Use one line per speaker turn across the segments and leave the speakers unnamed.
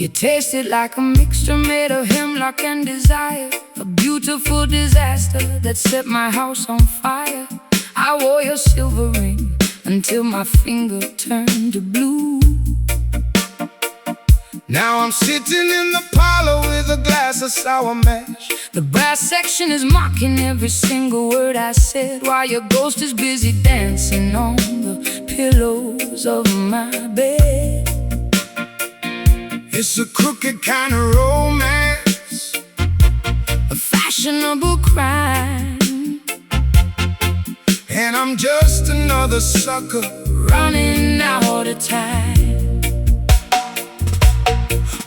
You taste it like a mixture made of hemlock and desire, a beautiful disaster that set my house on fire. I wore your silver ring until my finger turned to blue.
Now I'm sitting in the parlor with a glass of sour mash.
The brass section is mocking every single word I said, while your ghost is busy dancing on the pillows of my bed.
It's a crooked kind of romance,
a fashionable crime,
and I'm just another sucker
running out of time.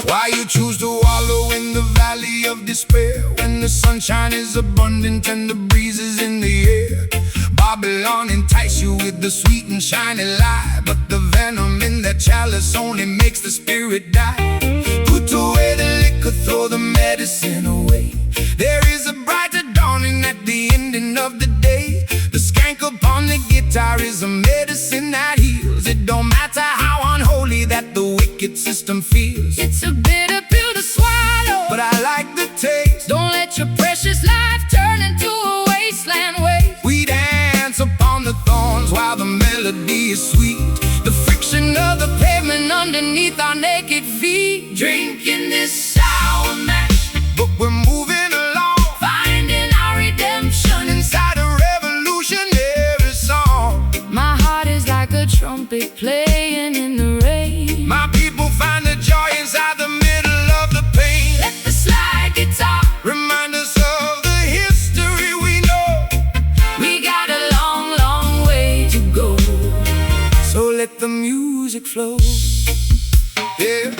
Why you choose to wallow in the valley of despair, when the sunshine is abundant and the breeze is in the air? Babylon entice you with the sweet and shiny lie, but the venom in that chalice only makes the spirit die. Put away the liquor, throw the medicine away. There is a brighter dawning at the ending of the day. The skank upon the guitar is a medicine that heals. It don't matter how unholy that the wicked system feels.
It's a bitter pill to swallow,
but I like the taste.
Don't let your precious life turn into a wasteland waste.
We dance upon the thorns while the melody is sweet, the friction of the pavement underneath our naked feet.
Drinking this sour mash,
but we're moving along,
finding our redemption
inside a revolutionary song.
My heart is like a trumpet playing in the rain.
My people find the joy inside the middle of the pain.
Let the slide guitar
remind us of the history we know.
We got a long, long way to go.
So let the music flow. Yeah,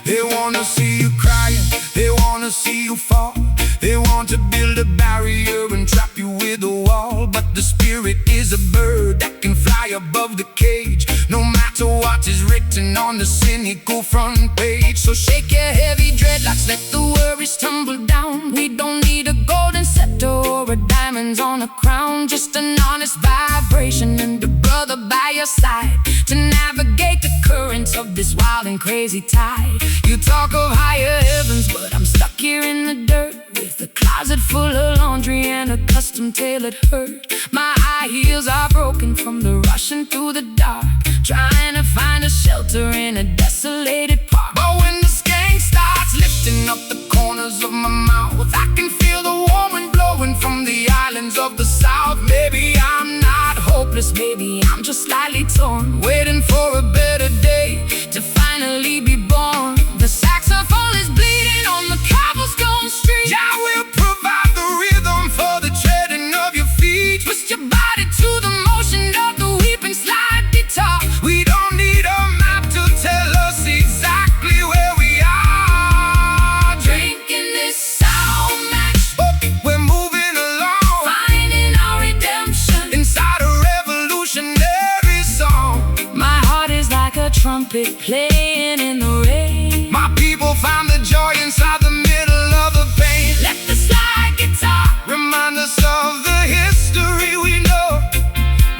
they wanna see you crying, they wanna see you fall. They want to build a barrier and trap you with a wall. But the spirit is a bird that can fly above the cage, no matter what is written on the cynical front page. So shake your heavy dreadlocks, let the worries tumble down. We don't need a golden scepter or a diamonds on a crown, just an honest vibration and a brother by your side to navigate the currents of this wild and crazy tide. You talk of higher heavens, but I'm stuck here in the dirt, with a closet full of laundry and a custom-tailored hurt. My high heels are broken from the rushing through the dark, trying to find a shelter in a desolated park. But when the skank starts lifting up the corners of my mouth, I can feel the warm wind blowing from the islands of the south. Maybe I'm not hopeless, maybe I'm just slightly torn, waiting for a better day to finally be born.
The saxophone is bleeding on the cobblestone street.
Jah will provide the rhythm for the treading of your feet.
Twist your body to the motion of the weeping slide guitar.
We don't need a map to tell us exactly where we are.
Drinking this sour mash,
but we're moving along,
finding our redemption
inside a revolutionary song.
My heart is like a trumpet playing in the rain.
My people find the joy inside the middle of the pain.
Let the slide guitar
remind us of the history we know.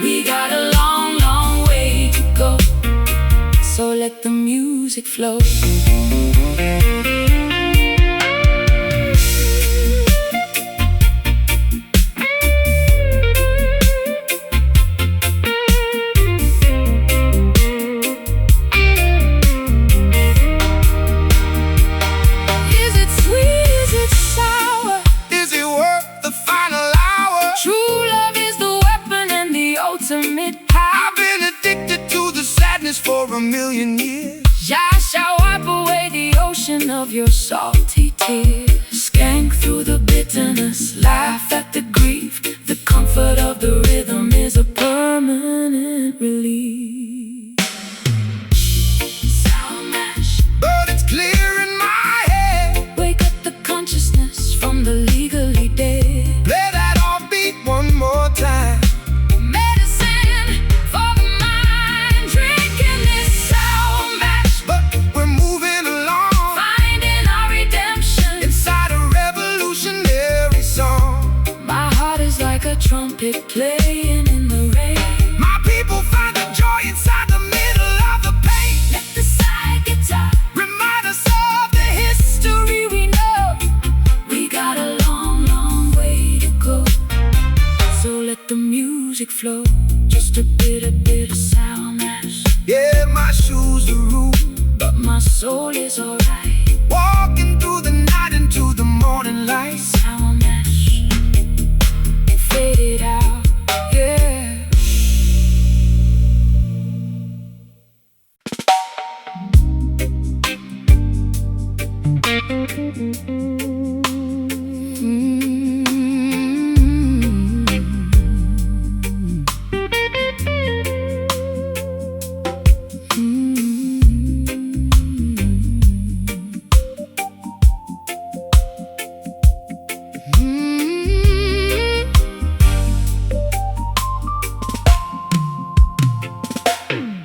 We got a long, long way to go. So let the music flow.
I've been addicted to the sadness for a million years.
Jah shall wipe away the ocean of your salty tears. Skank through the bitterness, laugh at the grief. The comfort of the rhythm is a permanent relief. Sound mash,
but it's clear in my head.
Wake up the consciousness from the legally dead.
Play that offbeat one more time.
Trumpet playing in the rain.
My people find the joy
soul is alright.
Walking through the night into the morning light.
Sour mesh, faded out, yeah.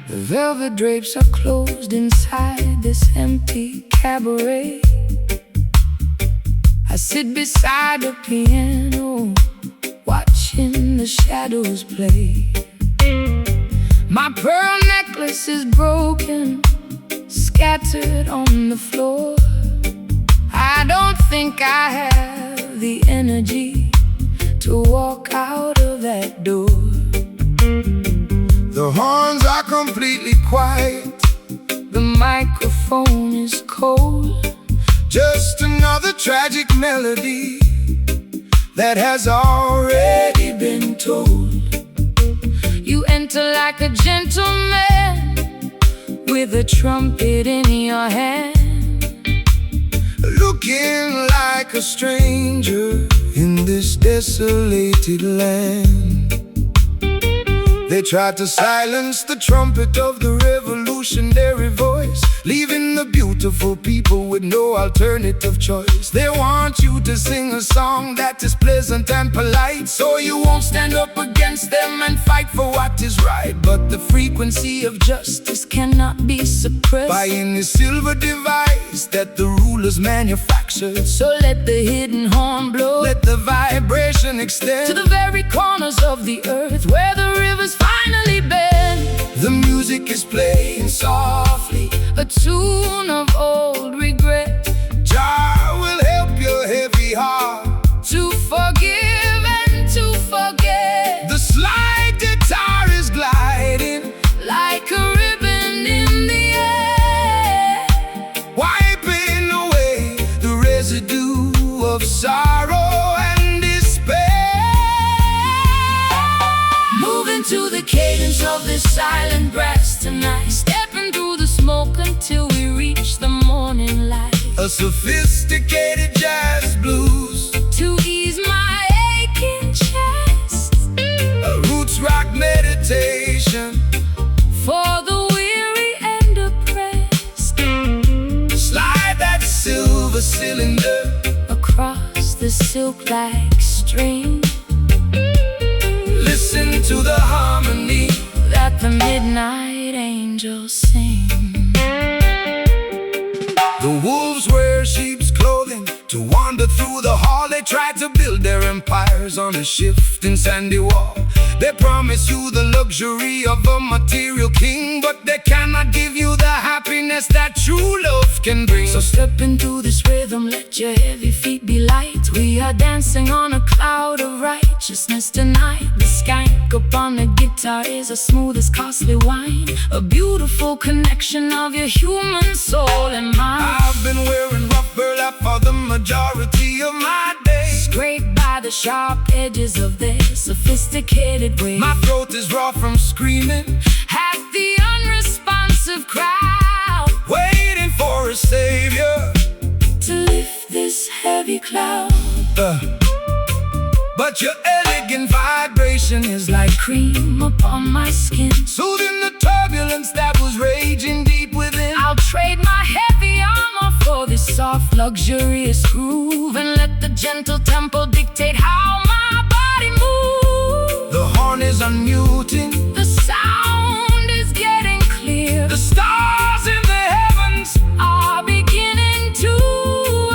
The velvet drapes are closed inside this empty cabaret. I sit beside the piano, watching the shadows play. My pearl necklace is broken, scattered on the floor. I don't think I have the energy to walk out of that door. The horns are completely quiet, the microphone is cold. Just another tragic melody that has already been told. You enter like a gentleman with a trumpet in your hand, looking like a stranger in this desolated land. They tried to silence the trumpet of the revolutionary voice, leaving the beautiful people with no alternative choice. They want you to sing a song that is pleasant and polite, so you won't stand up against them and fight for what is right. But the frequency of justice cannot be suppressed by any silver device that the rulers manufactured. So let the hidden horn blow, let the vibration extend to the very corners of the earth where the rivers finally bend. The music is playing softly, a tune of old regret. Jah will help your heavy heart to forgive and to forget. The slide guitar is gliding like a ribbon in the air, wiping away the residue of sorrow and despair. Moving to the cadence of this silent brass tonight, stepping through the smoke until we reach the morning light. A sophisticated jazz blues to ease my aching chest, a roots rock meditation for the weary and oppressed. Slide that silver cylinder across the silk-like string. Listen to the harmony that the midnight angels sing. The wolves wear sheep's clothing to wander through the hall. They try to build their empires on a shifting sandy wall. They promise you the luxury of a material king, but they cannot give you the happiness that true love can bring. So step into this rhythm, let your heavy feet be light. We are dancing on a cloud of righteousness tonight. The skank upon the guitar is as smooth as costly wine, a beautiful connection of your human soul and mind. I've been wearing rough burlap for the majority of my days, scraped by the sharp edges of their sophisticated ways. My throat is raw from screaming at the unresponsive crowd, waiting for a savior to lift this heavy cloud. But your elegant vibration is like cream upon my skin, soothing the turbulence that was raging deep within. I'll trade my heavy armor for this soft, luxurious groove, and let the gentle tempo dictate how my body moves. The horn is unmuting, the sound is getting clear. The stars in the heavens are beginning to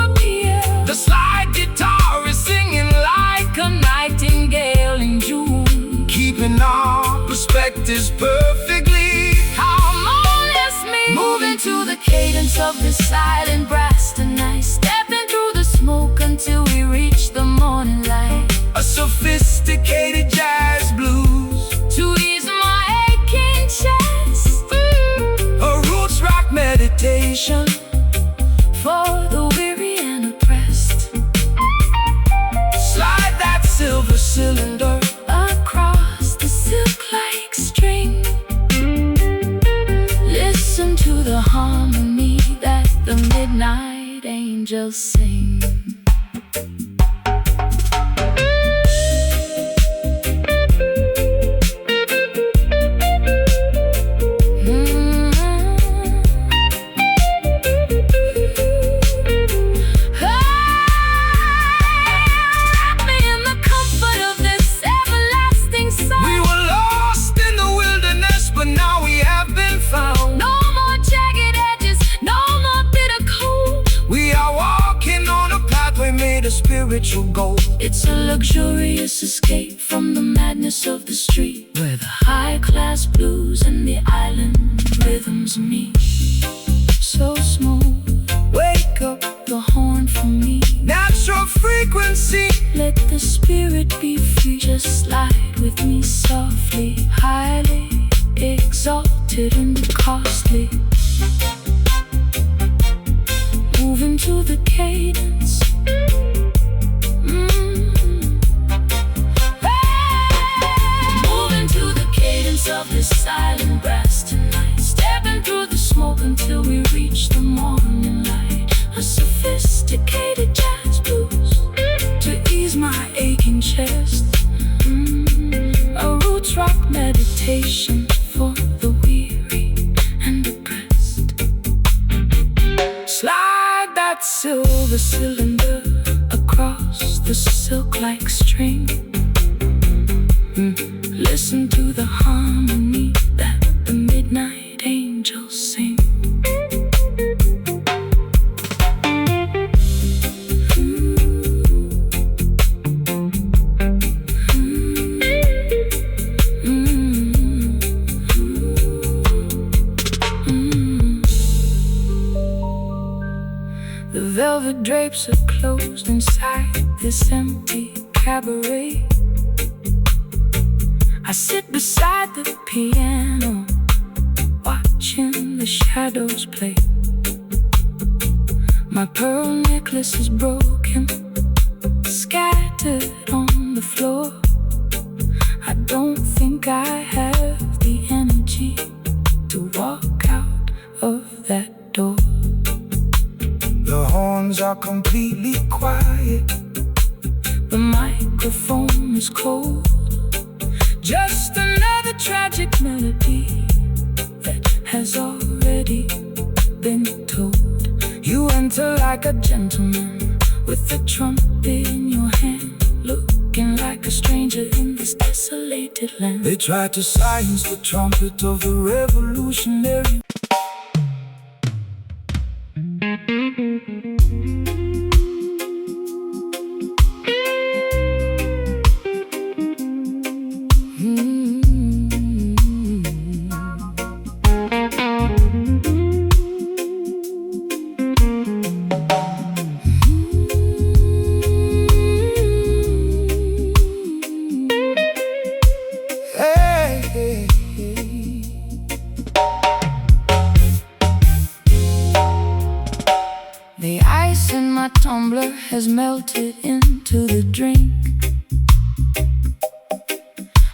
appear. The slide guitar is singing like a nightingale in June, keeping our perspectives perfectly harmoniously. Moving to the cadence of the silent brass tonight, stepping through the smoke until we reach the morning light. A sophisticated jazz blues to ease my aching chest, a roots rock meditation
midnight angels sing.
A spiritual goal.
It's a luxurious escape from the madness of the street, where the high-class blues and the island rhythms meet. So smooth, wake up the horn for me.
Natural frequency,
let the spirit be free. Just slide with me softly, highly exalted and costly. Moving to the cadence, of this silent brass tonight, stepping through the smoke until we reach the morning light. A sophisticated jazz blues to ease my aching chest. A roots rock meditation for the weary and oppressed. Slide that silver cylinder across the silk-like string. Listen to the harmony that the midnight angels sing. The velvet drapes are closed inside this empty cabaret. I sit beside the piano, watching the shadows play. My pearl necklace is broken, scattered on the floor. I don't think I have the energy to walk out of that door.
The horns are completely quiet,
the microphone is cold. Just another tragic melody that has already been told.
you enter
Like a gentleman with a trumpet in your hand, looking like a stranger in this desolated land.
They tried to silence the trumpet of the revolutionary.
The ice in my tumbler has melted into the drink.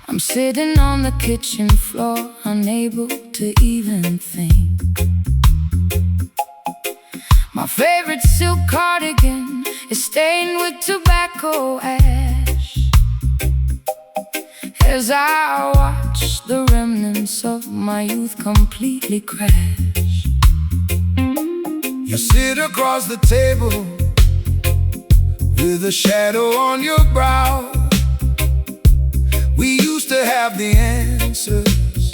I'm sitting on the kitchen floor, unable to even think. My favorite silk cardigan is stained with tobacco ash, as I watch the remnants of my youth completely crash.
You sit across the table with a shadow on your brow. We used to have the answers,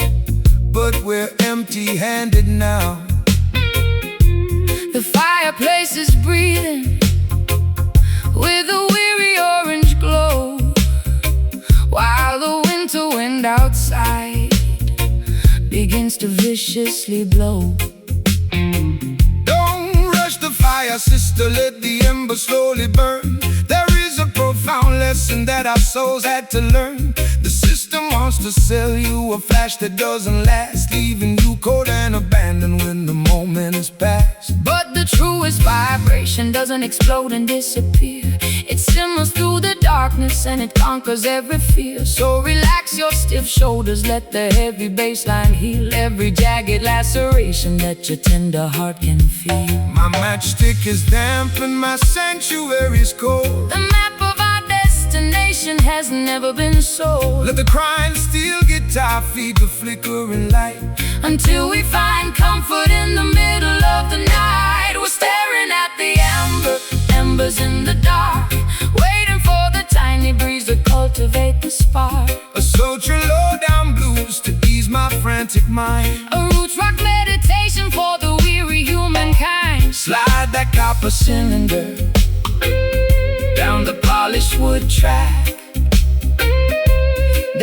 but we're empty-handed now.
The fireplace is breathing with a weary orange glow, while the winter wind outside begins to viciously blow.
Fire, sister, let the embers slowly burn. There is a profound lesson that our souls had to learn. The system wants to sell you a flash that doesn't last, leaving you cold and abandoned when the moment is past.
But the truest vibration doesn't explode and disappear. It simmers through the darkness and it conquers every fear. So relax your stiff shoulders, let the heavy bass line heal every jagged laceration that your tender heart can feel.
My man matchstick is damp and my sanctuary's cold.
The map of our destination has never been sold.
Let the crying steel guitar feed the flickering light
Until we find comfort in the middle of the night. We're staring at the embers in the dark, waiting for the tiny breeze to cultivate the spark.
A sultry low-down blues to ease my frantic mind.
A roots rock meditation for the weary humankind.
Slide that copper cylinder down the polished wood track.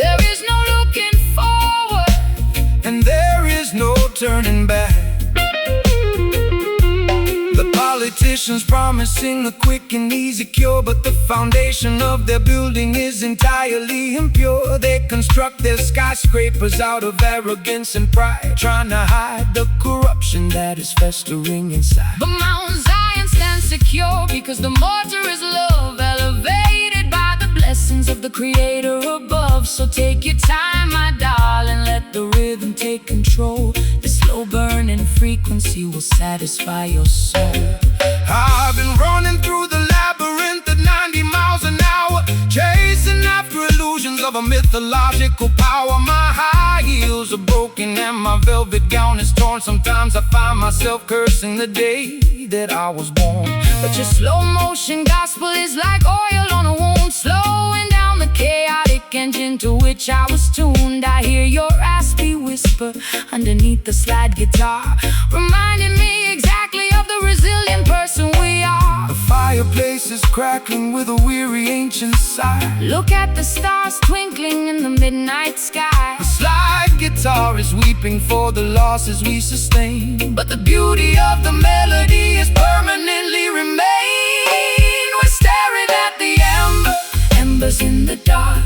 There is no looking forward,
and there is no turning back. The politicians promising a quick and easy cure, but the foundation of their building is entirely impure. They construct their skyscrapers out of arrogance and pride, trying to hide the corruption that is festering inside.
but Mount Zion stands secure because the mortar is love, elevated by the blessings of the Creator above. So take your time, my darling, let the rhythm take control. The slow burning frequency will satisfy your soul.
I've been running through the labyrinth at 90 miles an hour, chasing after illusions of a mythological power. My high heels are broken and my velvet gown is torn. Sometimes I find myself cursing the day that I was born.
But your slow motion gospel is like oil on a wound, slowing down the chaotic engine to which I was tuned. I hear your raspy whisper underneath the slide guitar, reminding me exactly of the resilient person we are.
The fireplace is crackling with a weary ancient sigh.
Look at the stars twinkling in the midnight sky.
The slide guitar is weeping for the losses we sustain,
But the beauty of the melody is
permanently remain.
we're staring at the embers in the dark,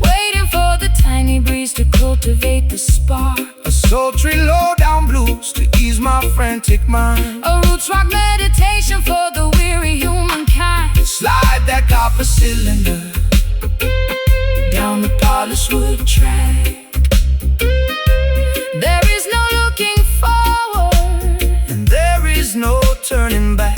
waiting for the tiny breeze to cultivate the spark.
A sultry low-down blues to ease my frantic mind.
A roots rock meditation for the weary humankind.
Slide that copper cylinder down the polished wood track.
There is no looking forward,
And there is no turning back.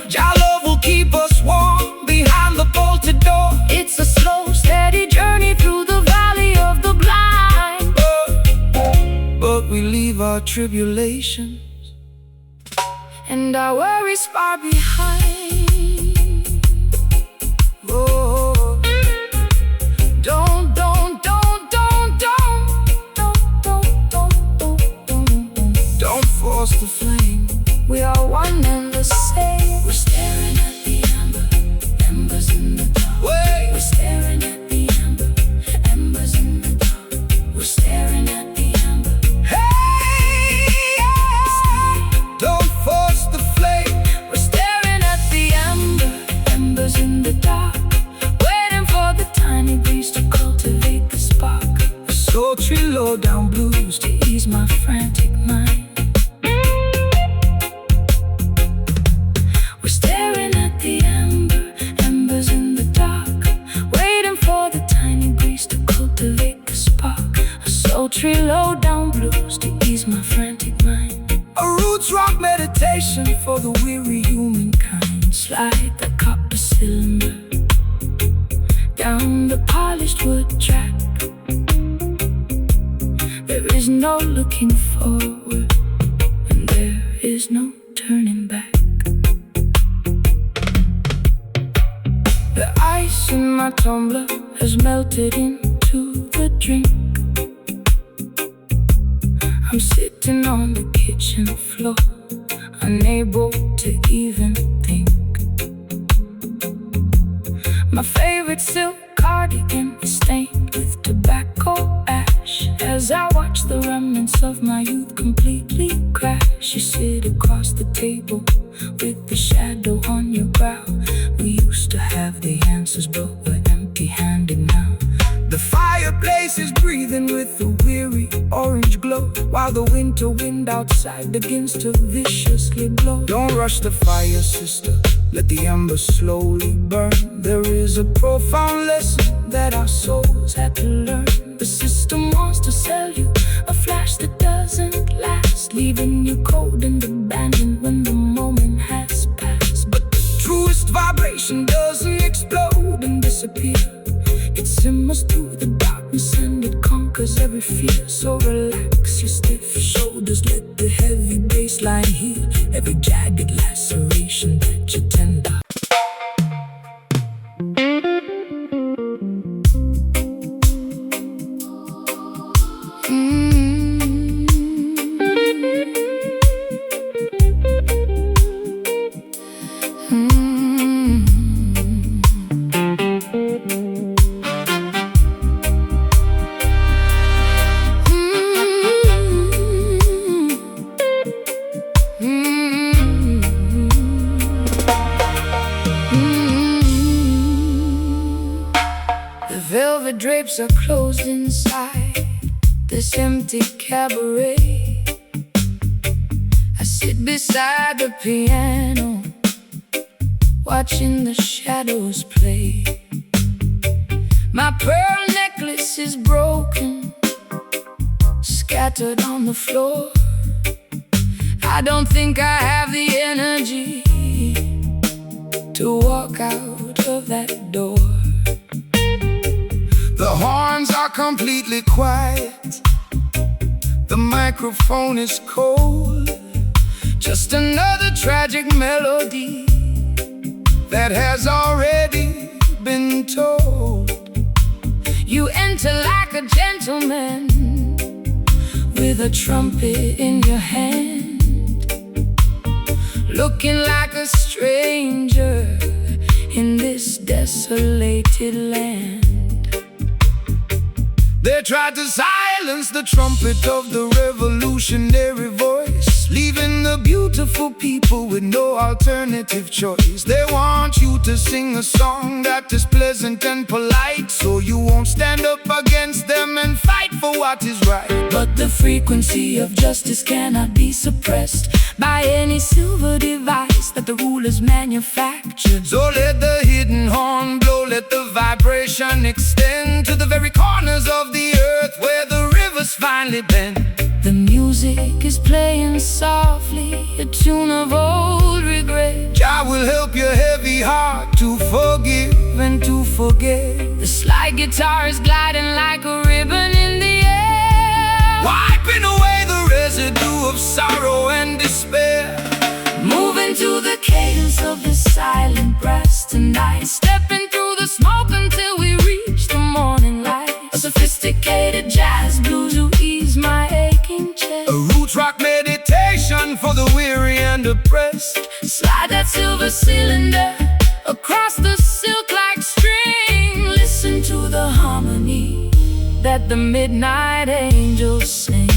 Jah love will keep us warm behind the bolted door.
it's a slow, steady journey through the valley of the blind.
But we leave our tribulations
And our worries far behind.
oh,
Don't
don't force the flame.
We are one and the same. We're staring at the embers in the dark.
Wait.
We're staring at the embers in the dark. We're staring at the
Hey, yeah. Don't force the flame.
We're staring at the embers in the dark, waiting for the tiny breeze to cultivate the spark.
A sultry low-down blues
To ease my frantic mind. We're staring at the embers in the dark, waiting for the tiny breeze to cultivate the spark. A sultry low-down blues to ease my frantic mind.
A roots rock meditation for the weary humankind.
Slide the copper cylinder down the polished wood track. There is no looking forward, and there is no turning back.
The ice in my tumbler has melted into the drink.
I'm sitting on the kitchen floor, unable to even think. My favorite silk empty-handed now.
The fireplace is breathing with a weary orange glow, while the winter wind outside begins to viciously blow. Don't rush the fire, sister, let the embers slowly burn. There is a profound lesson that our souls had to learn. The system wants to sell you a flash that doesn't last, leaving you cold and abandoned when the moment has passed. But the truest vibration doesn't explode and disappear. It simmers through the darkness and it conquers every fear. So relax your stiff shoulders, let the heavy bass line heal every jagged laceration that you tender.
Velvet drapes are closed inside this empty cabaret. I sit beside the piano, watching the shadows play. My pearl necklace is broken, scattered on the floor. I don't think I have the energy to walk out of that door.
The horns are completely quiet, the microphone is cold. Just another tragic melody that has already been told.
You enter like a gentleman with a trumpet in your hand, looking like a stranger in this desolated land.
They tried to silence the trumpet of the revolutionary voice, leaving the beautiful people with no alternative choice. They want you to sing a song that is pleasant and polite, so you won't stand up against them and fight for what is right.
But the frequency of justice cannot be suppressed by any silver device that the rulers manufactured.
So let the hidden horn blow, let the vibration extend to the very corners of the earth where the rivers finally bend.
The music is playing softly, a tune of old regret.
Jah will help your heavy heart to forgive and to forget.
The slide guitar is gliding like a ribbon in the air,
wiping away the residue of sorrow and despair.
Moving to the cadence of the silent brass tonight, stepping through the smoke until we reach the morning light. A sophisticated jazz blues to ease my aching chest.
A roots rock meditation for the weary and oppressed.
Slide that silver cylinder across the silk-like string. Listen to the harmony that the midnight angels sing.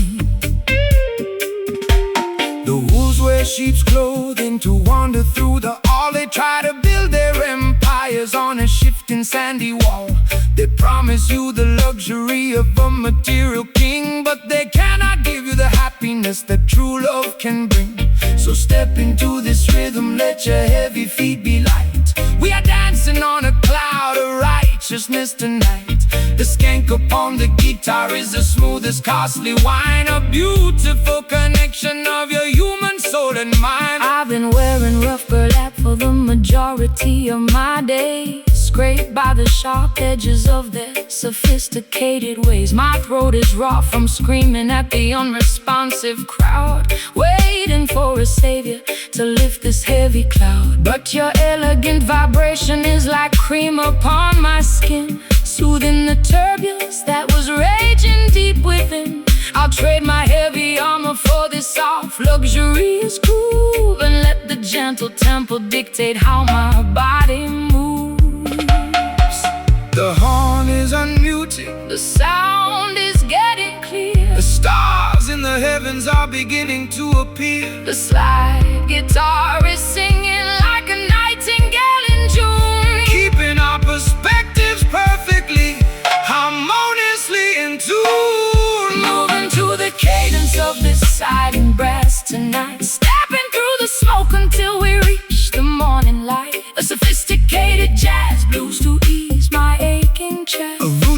The wolves wear sheep's clothing to wander through the hall. They try to build their empires on a shifting sandy wall. They promise you the luxury of a material king, but they cannot give you the happiness that true love can bring. So step into this rhythm, let your heavy feet be light. We are dancing on a cloud of righteousness tonight. The skank upon the guitar is the smoothest costly wine, a beautiful connection of your human soul and mind.
I've been wearing rough burlap for the majority of my days, scraped by the sharp edges of their sophisticated ways. My throat is raw from screaming at the unresponsive crowd, waiting for a savior to lift this heavy cloud. But your elegant vibration is like cream upon my skin, soothing the turbulence that was raging deep within. I'll trade my heavy armor for this soft, luxurious groove, and let the gentle tempo dictate how my body moves.
The horn is unmuting,
the sound is getting clear.
the stars in the heavens are beginning to appear.
The slide guitar is singing like a nightingale in June,
Keeping our perspectives perfect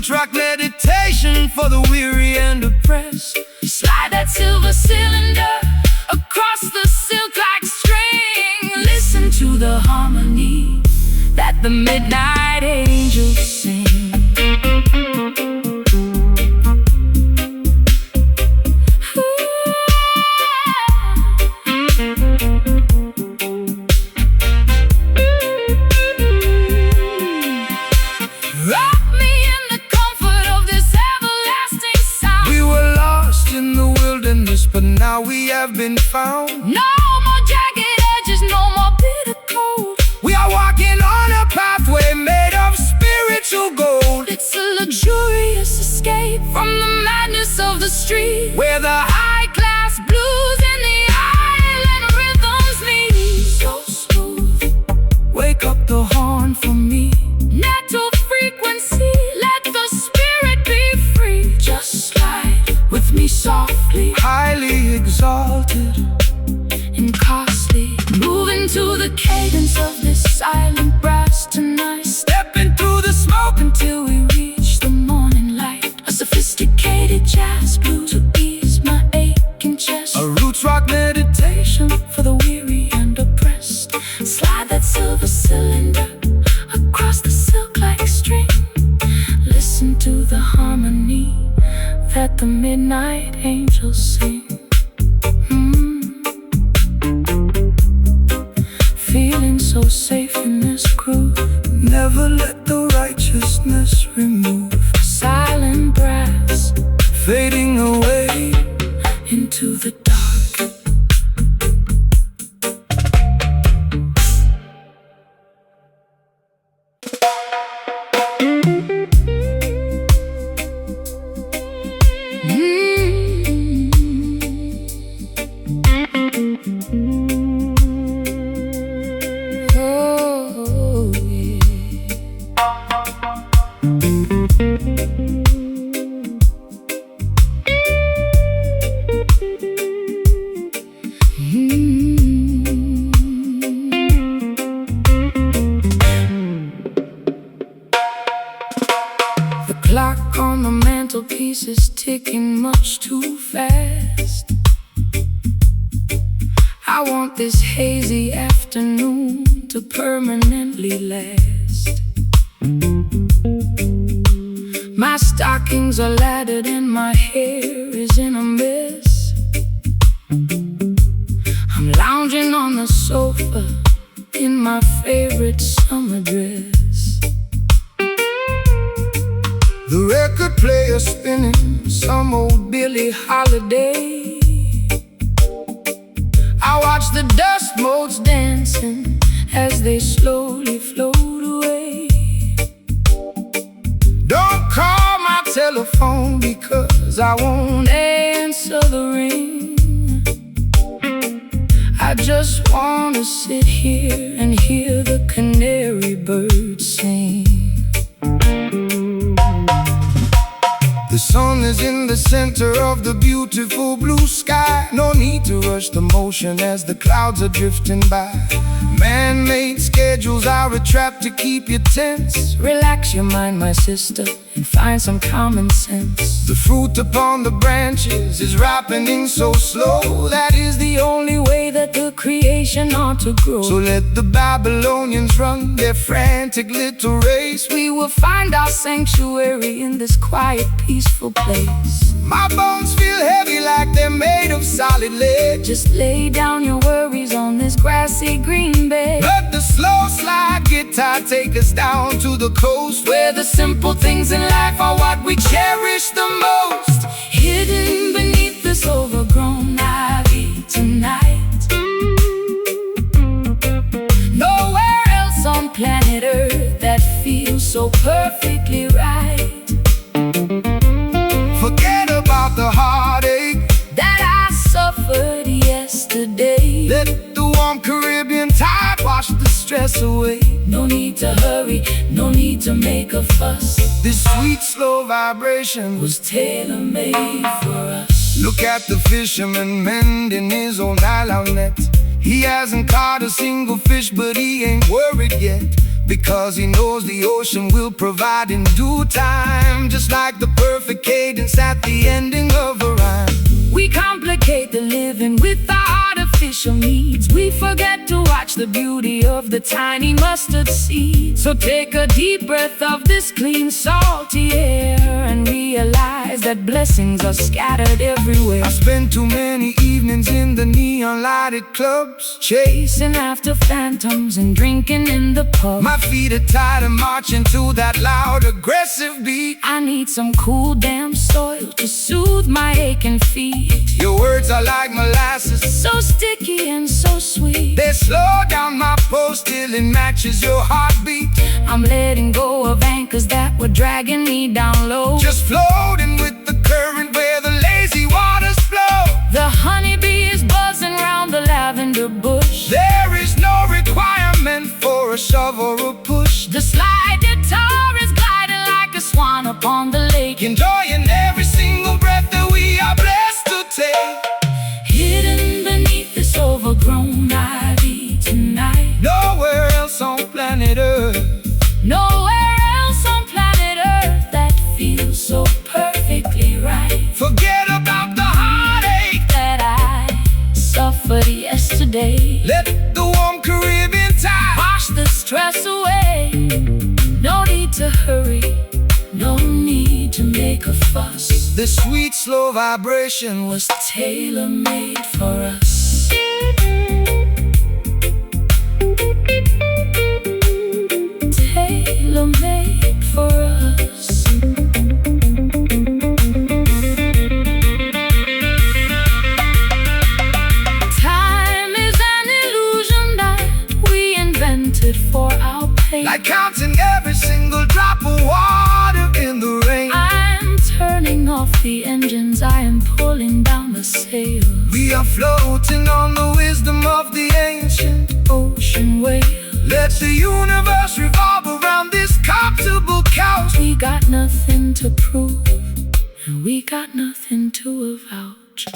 roots rock meditation for the weary and oppressed.
Slide that silver cylinder across the silk-like string. Listen to the harmony that the midnight angels sing. Wrap me in the comfort of this everlasting sound.
We were lost in the wilderness, but now we have been found.
No more jagged edges, no more bitter cold.
We are walking on a pathway made of spiritual gold.
It's a luxurious escape from the madness of the street,
Where the
high-class blues and the island rhythms meet. So smooth,
wake up the horn for me.
natural frequency, let the spirit be free. Just slide with me softly
Highly exalted,
and costly. Moving to the cadence of this silent brass tonight.
stepping through the smoke
Until we reach the morning light. A sophisticated jazz blue to ease my aching chest.
a roots rock meditation.
For the weary and oppressed. Slide that silver cylinder across the silk-like string. Listen to the harmony that the midnight angels sing. Feeling so safe in this groove.
Never let the righteousness remove.
Silent brass
Fading away,
into the dark. Oh, yeah. The clock on the mantelpiece is ticking much too fast. I want this hazy afternoon to permanently last. My stockings are laddered and my hair is in a mess. I'm lounging on the sofa in my favorite summer dress.
the record player spinning some old Billie Holiday.
I watch the dust motes dancing as they slowly float away.
Don't call my telephone because
I won't answer the ring. I just wanna sit here and hear the canary birds sing.
the sun is in the center of the beautiful blue sky. No need to rush the motion as the clouds are drifting by. Man-made schedules are a trap to keep you tense.
Relax your mind, my sister, and find some common sense.
The fruit upon the branches is ripening so slow.
That is the only way that the creation ought to grow.
So let the Babylonians run their frantic little race.
We will find our sanctuary in this quiet, peaceful place.
My bones feel heavy like they're made of solid lead.
Just lay down your worries on this grassy green bed.
Let the slow slide guitar take us down to the coast,
Where the simple things in life are what we cherish the most. Hidden beneath this overgrown ivy tonight. Nowhere else on planet Earth that feels so perfectly right.
forget about the heartache
That I suffered yesterday.
Let the warm Caribbean tide wash the stress away.
No need to hurry, no need to make a fuss.
This sweet slow vibration
Was tailor-made for us.
Look at the fisherman mending his old nylon net. He hasn't caught a single fish, but he ain't worried yet. because he knows the ocean will provide in due time, just like the perfect cadence at the ending of a rhyme.
We complicate the living with our artificial needs. We forget to watch the beauty of the tiny mustard seed. So take a deep breath of this clean, salty air and realize that blessings are scattered everywhere.
I spent too many evenings in the neon lighted clubs,
chasing after phantoms and drinking in the pub.
My feet are tired of marching to that loud, aggressive beat.
I need some cool, damp soil to soothe my aching feet.
Your words are like molasses,
so sticky and so sweet.
They slow down my pulse till it matches your heartbeat.
I'm letting go of anchors that were dragging me down low,
just floating with the current where the lazy waters flow.
The honeybee is buzzing round the lavender bush.
There is no requirement for a shove or a push.
The slide guitar is gliding like a swan upon the lake,
enjoying every single breath that we are blessed to take.
Hidden beneath this overgrown ivy tonight,
nowhere else on planet Earth,
nowhere else on planet Earth that feels so perfectly right.
Forget about the heartache
that I suffered yesterday.
Let the warm Caribbean tide
wash the stress away. No need to hurry, no need to make a fuss.
This sweet, slow vibration
was tailor-made for us. Tailor-made for us. Time is an illusion that we invented for our pain,
like counting every single drop of water in the rain.
I'm turning off the engines, I am pulling down the sails.
We are floating on the wisdom of the ancient
ocean wave.
Let the universe revolve around this comfortable couch.
We got nothing to prove, and we got nothing to avouch.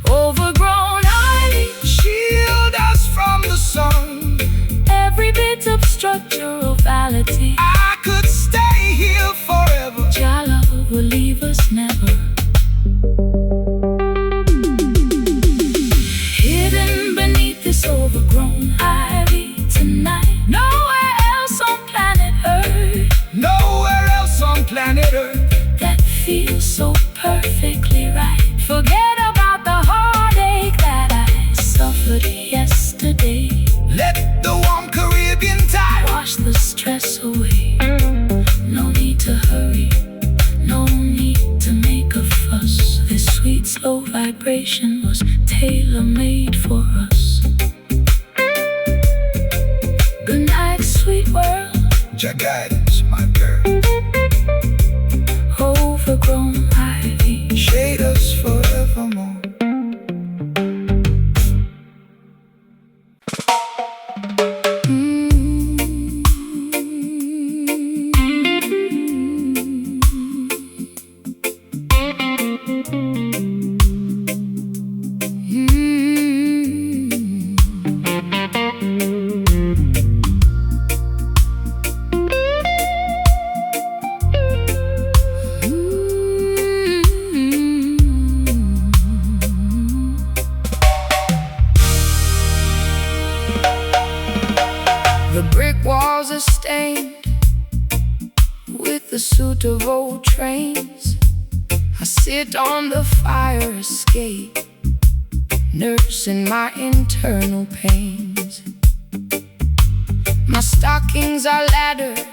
Overgrown ivy,
shield us from the sun.
Every bit of structural validity,
I could stay here forever.
Your love will leave us never. Hidden beneath this overgrown ivy tonight, nowhere else on planet Earth,
nowhere else on planet Earth
that feels so perfectly right. Forget about the heartache that I suffered yesterday.
Let the warm Caribbean tide
wash the stress away. No need to hurry, no need to make a fuss. This sweet, slow vibration was tailor-made for us. Good night, sweet world.
Your guidance, my girl.
Overgrown ivy,
shade us forevermore.
The brick walls are stained with the soot of old trains. I sit on the fire escape, nursing my internal pains. My stockings are laddered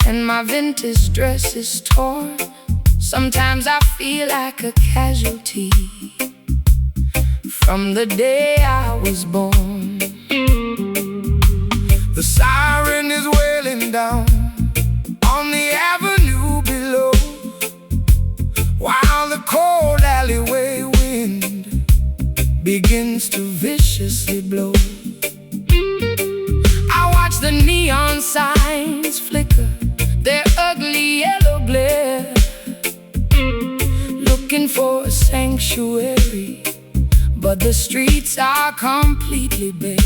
and my vintage dress is torn. Sometimes I feel like a casualty from the day I was born.
The siren is wailing down on the avenue below, while the cold alleyway wind begins to viciously blow.
I watch the neon signs flicker their ugly yellow glare, looking for a sanctuary, but the streets are completely bare.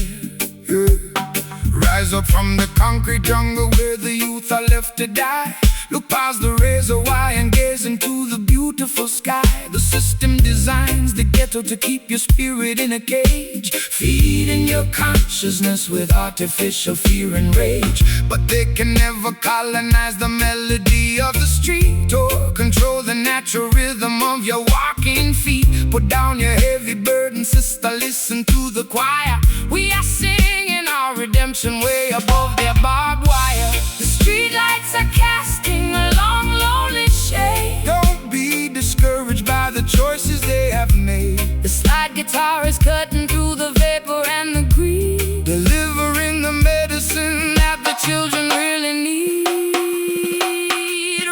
Rise up from the concrete jungle where the youth are left to die. Look past the razor wire and gaze into the beautiful sky. The system designs the ghetto to keep your spirit in a cage, feeding your consciousness with artificial fear and rage. But they can never colonize the melody of the street, or control the natural rhythm of your walking feet. Put down your heavy burden, sister, listen to the choir. We are singing our redemption way above their barbed wire. The streetlights are casting a long, lonely shade. Don't be discouraged by the choices they have made.
The slide guitar is cutting through the vapor and the greed,
delivering the medicine that the children really need.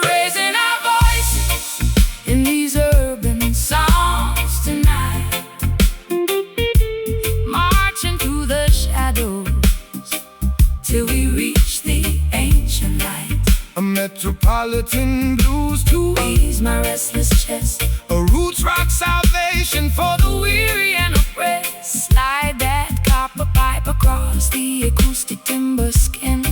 Raising our voices in these urban songs tonight, marching through the shadows till we reach the ancient light.
A metropolitan blues to
ease my restless chest,
a roots rock salvation for the weary and
oppressed. Slide that copper pipe across the acoustic timber skin.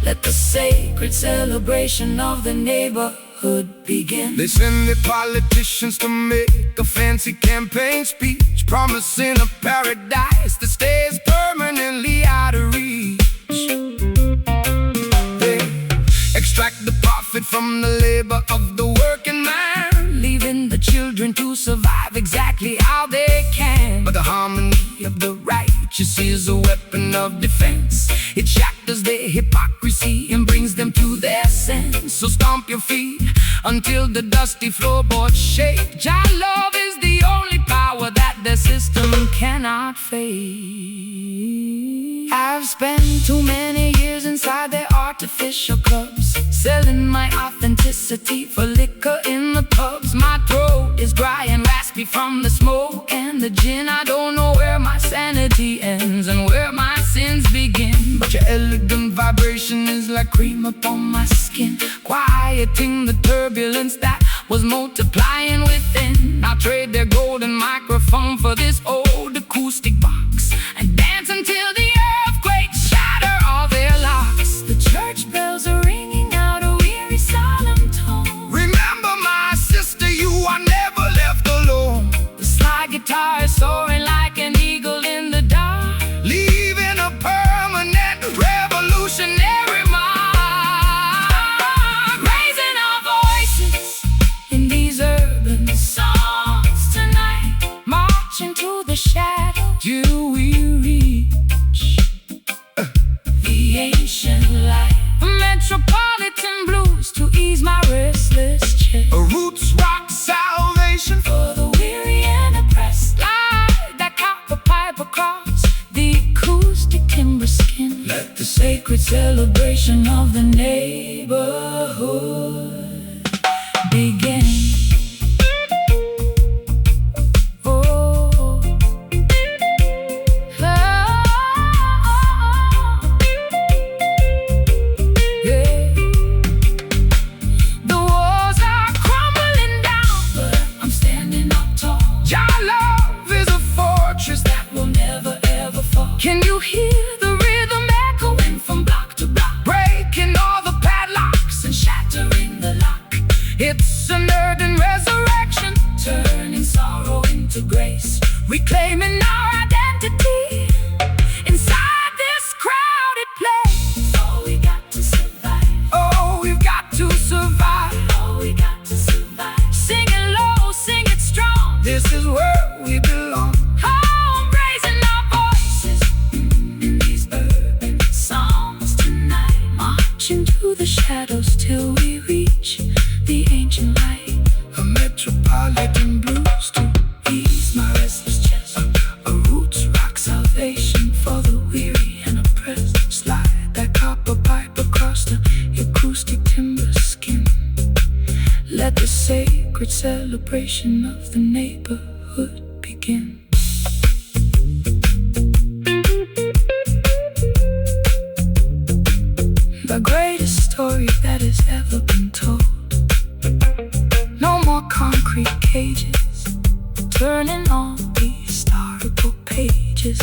Let the sacred celebration of the neighborhood begin.
They send their politicians to make a fancy campaign speech, promising a paradise that stays permanently out of reach. Extract the profit from the labor of the working man,
leaving the children to survive exactly how they can.
But the harmony of the righteous is a weapon of defense. It shatters their hypocrisy and brings them to their sense. So stomp your feet until the dusty floorboards shake. Jah love is the only power that the system cannot fade. I've spent too many years inside their artificial clubs, selling my authenticity for liquor in the pubs. My throat is dry and raspy from the smoke and the gin. I don't know where my sanity ends and where my sins begin. But your elegant vibration is like cream upon my skin,
quieting the turbulence that was multiplying within. I'll trade their golden microphone for this old acoustic box and dance until the earthquakes shatter all their locks. The church bells are ringing out a weary solemn tone.
Remember, my sister, you are never left alone.
The slide guitar is soaring like an eagle in the dark,
leaving a permanent revolutionary mark.
Raising our voices in these urban songs tonight, marching to the shadows
till we reach
the ancient light. Metropolitan blues to ease my restless chest,
a roots rock salvation
for the weary and oppressed. Slide that copper pipe across the acoustic timber skin.
Let the
sacred celebration of the neighborhood begin.
Can you hear the rhythm echoing from block to block, breaking all the padlocks and shattering the lock? It's an urban resurrection,
turning sorrow into grace,
reclaiming our identity inside this crowded place.
Oh, we got to survive.
Oh, we've got to survive.
Oh, we got to survive.
Sing it low, sing it strong. This is where we belong.
Into the shadows till we reach the ancient light.
A metropolitan blues to
ease my restless chest,
a roots rock salvation for the weary and oppressed.
Slide that copper pipe across the acoustic timber skin. Let the sacred celebration of the neighborhood begin. The greatest story that has ever been told. No more concrete cages, turning all the historical pages.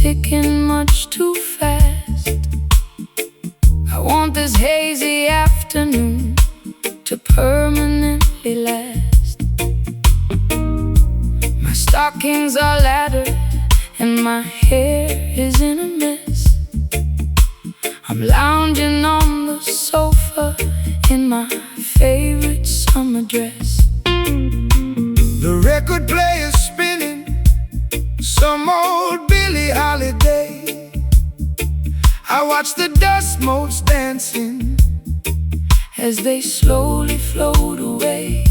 ticking much too fast. I want this hazy afternoon to permanently last. My stockings are laddered and my hair is in a mess. I'm lounging on the sofa in my favorite summer dress.
The record player's spinning some old Billie Holiday. I watch the dust motes dancing
as they slowly float away.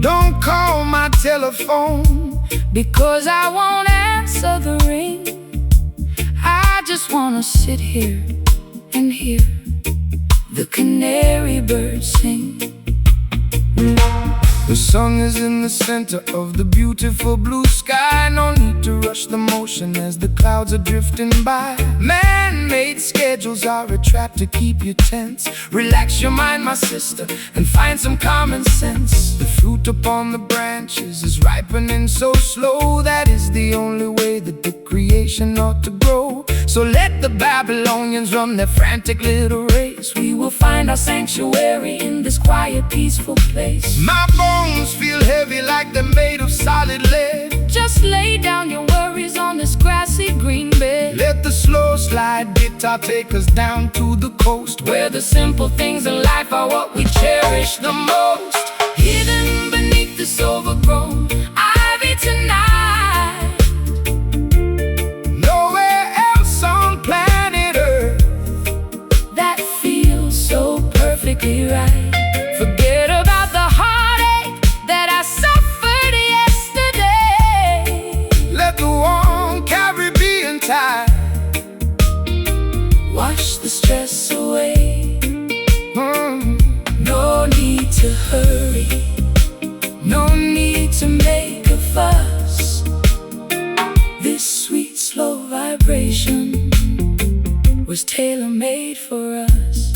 Don't call my telephone
because I won't answer the ring. I just wanna sit here and hear the canary birds sing.
The sun is in the center of the beautiful blue sky. No need to rush the motion as the clouds are drifting by. Man-made schedules are a trap to keep you tense. Relax your mind, my sister, and find some common sense. The fruit upon the branches is ripening so slow. That is the only way that the creation ought to grow. So let the Babylonians run their frantic little race. We will find our sanctuary in this quiet, peaceful place. My bones feel heavy like they're made of solid lead.
Just lay down your worries on this grassy green bed.
Let the slow slide guitar take us down to the coast,
where the simple things in life are what we cherish the most. Hidden beneath this overgrown ivy tonight.
Nowhere else on planet Earth
that feels so perfectly right. Forget about the heartache that I suffered yesterday.
Let the warm Caribbean tide
wash the stress away. No need to hurry, no need to make a fuss. This sweet, slow vibration was tailor-made for us.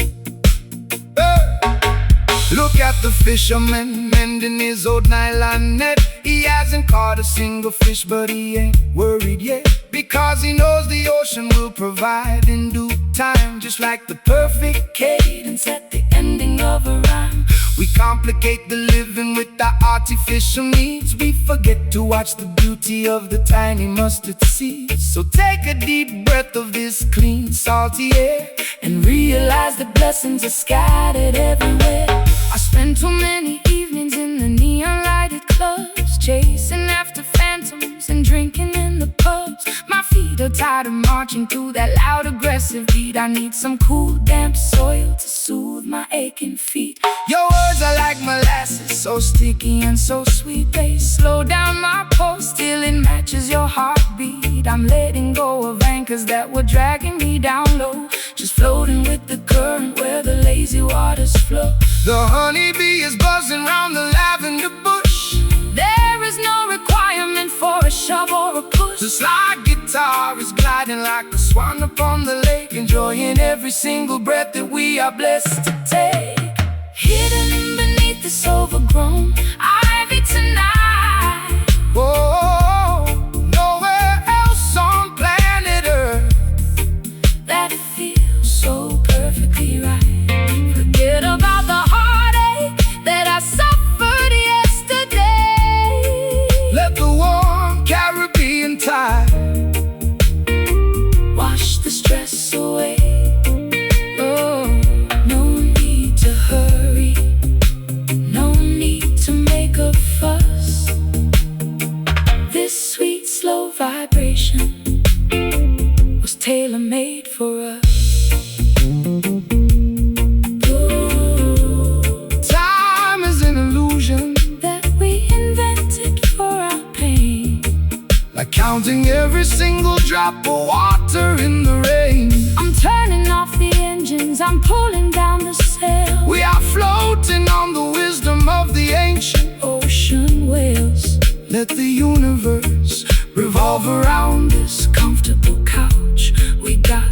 Look at the fisherman mending his old nylon net. He hasn't caught a single fish, but he ain't worried yet, because he knows the ocean will provide in due time. Just like the perfect cadence at the ending of a rhyme. We complicate the living with our artificial needs. We forget to watch the beauty of the tiny mustard seeds. So take a deep breath of this clean, salty air and realize the blessings are scattered everywhere.
I spend too many evenings in the neon lighted clubs, chasing after phantoms and drinking in the pubs. My feet are tired of marching to that loud aggressive beat. I need some cool damp soil to soothe my aching feet.
Your words are like molasses, so sticky and so sweet. They slow down my pulse till it matches your heartbeat. I'm letting go of anchors that were dragging me down low, just floating with the current where the lazy waters flow. The honeybee is buzzing round the lavender bush.
There is no requirement for a shove or a push.
The slide guitar is gliding like a swan upon the lake, enjoying every single breath that we are blessed to take.
Hidden beneath this overgrown ivy tonight.
Oh, nowhere else on planet Earth
that feels so perfectly right. Forget about the heartache that I suffered yesterday.
Let the warm Caribbean tide
wash the stress away. Oh, no need to hurry, no need to make a fuss. This sweet, slow vibration was tailor-made for us.
Time is an illusion
that we invented for our pain,
like counting every single drop of water in the rain.
I'm turning off the engines, I'm pulling down the sail.
We are floating on the wisdom of the ancient
ocean waves.
Let the universe revolve around this comfortable couch. We got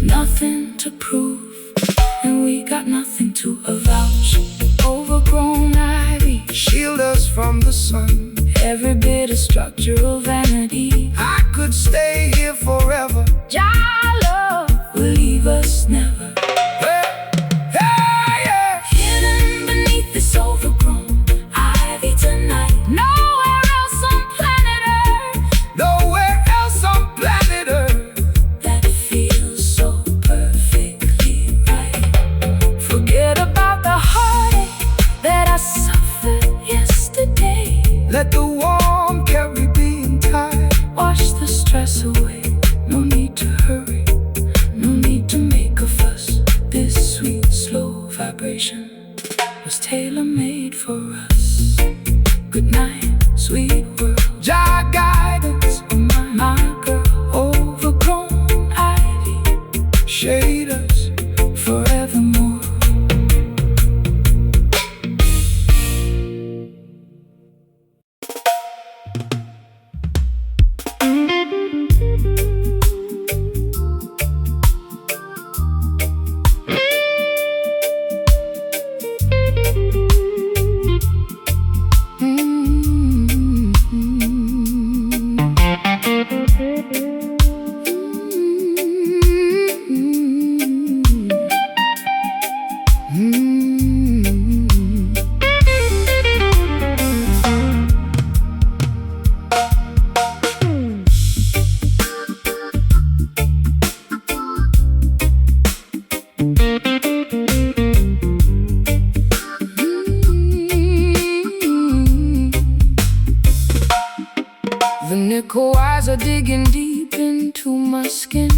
nothing to prove, and we got nothing to avouch.
Overgrown ivy
shield us from the sun.
Every bit of structural vanity.
I could stay
my skin,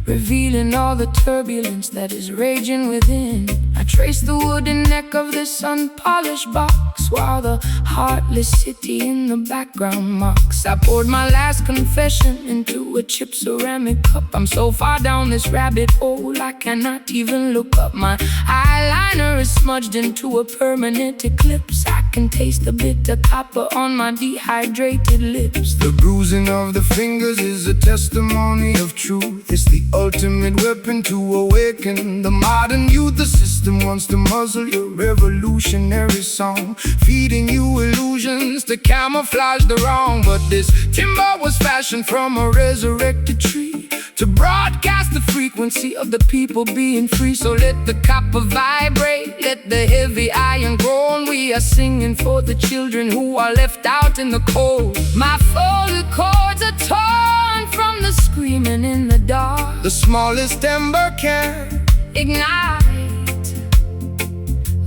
revealing all the turbulence that is raging within. I trace the wooden neck of this unpolished box, while the heartless city in the background mocks. I poured my last confession into a chipped ceramic cup. I'm so far down this rabbit hole I cannot even look up. My eyeliner is smudged into a permanent eclipse. I can taste the bitter copper on my dehydrated lips.
The bruising of the fingers is a testimony of truth. It's the ultimate weapon to awaken the modern youth. The system wants to muzzle your revolutionary song, feeding you illusions to camouflage the wrong. But this timber was fashioned from a resurrected tree to broadcast the frequency of the people being free. So let the copper vibrate, let the heavy iron groan. We are singing for the children who are left out in the cold. My folded chords are torn from the screaming in the dark. The smallest ember can
ignite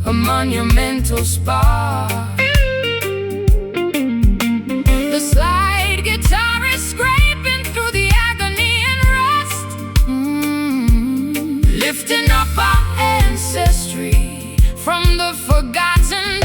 a monumental spark. The slide guitar is scraping through the agony and rust, lifting up our ancestry from the forgotten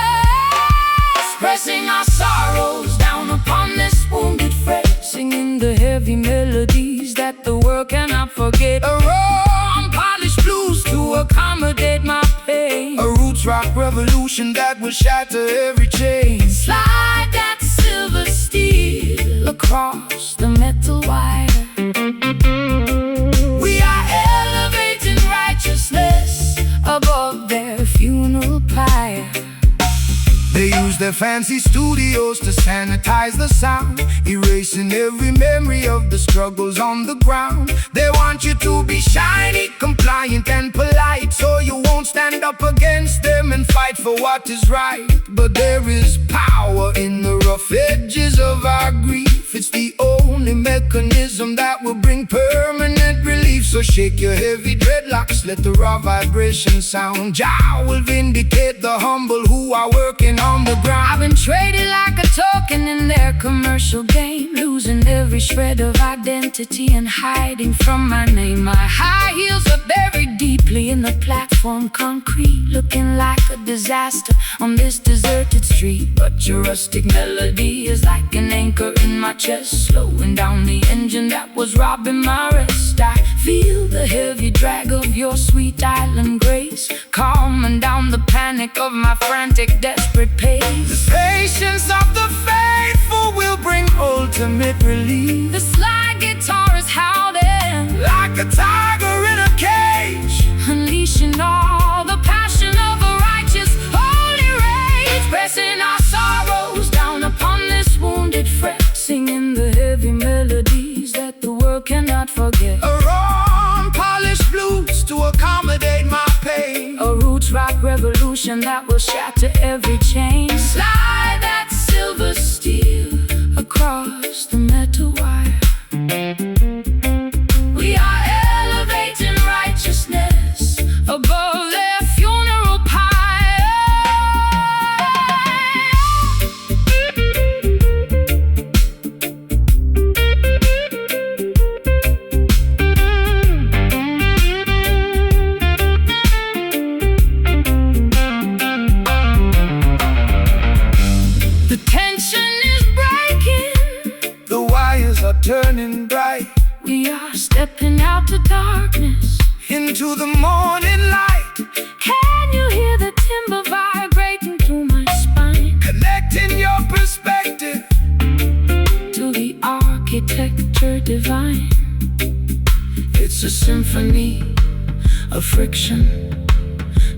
dust, pressing our sorrows down upon this wounded fret, singing the heavy melodies that the world cannot forget. A raw, unpolished blues to accommodate my pain.
A roots rock revolution that will shatter every chain.
Slide that silver steel across the metal wire. We are elevating righteousness above their funeral pyre.
They use their fancy studios to sanitize the sound, erasing every memory of the struggles on the ground. They want you to be shiny, compliant and polite, so you won't stand up against them and fight for what is right. But there is power in the rough edges of our grief. It's the only mechanism that will bring permanent relief. So shake your heavy dreadlocks, let the raw vibration sound. Jah will vindicate the humble who are working on the ground.
I've been traded like a token in their commercial game, losing every shred of identity and hiding from my name. My high heels are buried deeply in the platform concrete, looking like a disaster on this deserted street. But your rustic melody is like an anchor in my chest, slowing down the engine that was robbing my rest. I feel the heavy drag of your sweet island grace, calming down the panic of my frantic, desperate pace.
The patience of the faithful will bring ultimate relief.
The slide guitar is howling
like a tiger in a cage,
unleashing all the passion of a righteous holy rage, pressing our sorrows down upon this wounded fret, singing the heavy melodies that the world cannot forget.
A raw, unpolished blues to accommodate my pain.
A roots rock revolution that will shatter every chain. Slide that silver steel across the metal wire. We are elevating righteousness above their funeral pyre. The tension is breaking,
The wires are turning bright
we are stepping out to darkness,
into the morning light,
can you hear the timber vibrating through my spine?
connecting your perspective
To the architecture divine. It's a symphony of friction,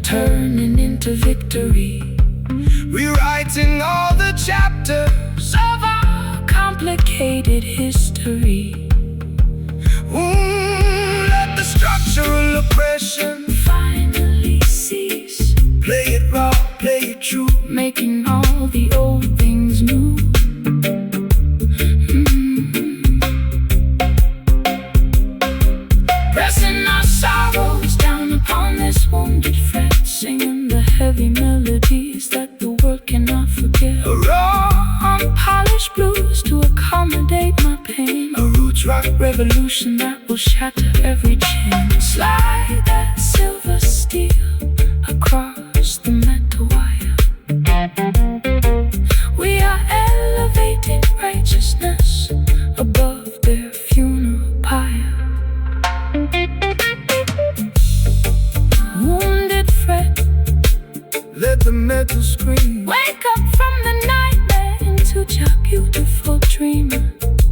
turning into victory,
rewriting all the chapters
of our complicated history.
Let the structural oppression
Finally cease,
play it raw, play it true,
making all the old things new. Pressing our sorrows down upon this wounded fret, singing the heavy melodies that the world cannot forget.
a raw,
Unpolished blues to accommodate my pain.
a root
roots rock revolution that will shatter every chain. Slide that silver steel across the metal wire. We are elevating righteousness above their funeral pyre. Wounded fret,
let the metal scream.
wake up from the nightmare into your beautiful dream.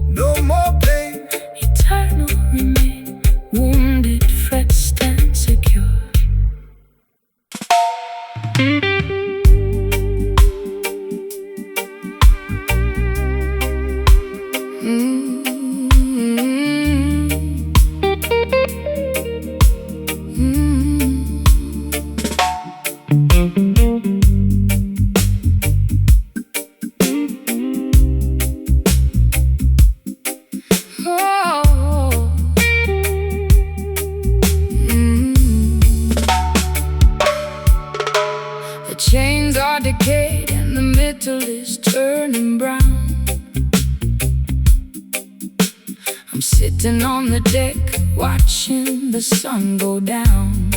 No more pain,
Eternal remain. Wounded fret, stand secure. The chains are decayed and the metal is turning brown. I'm sitting on the deck watching the sun go down.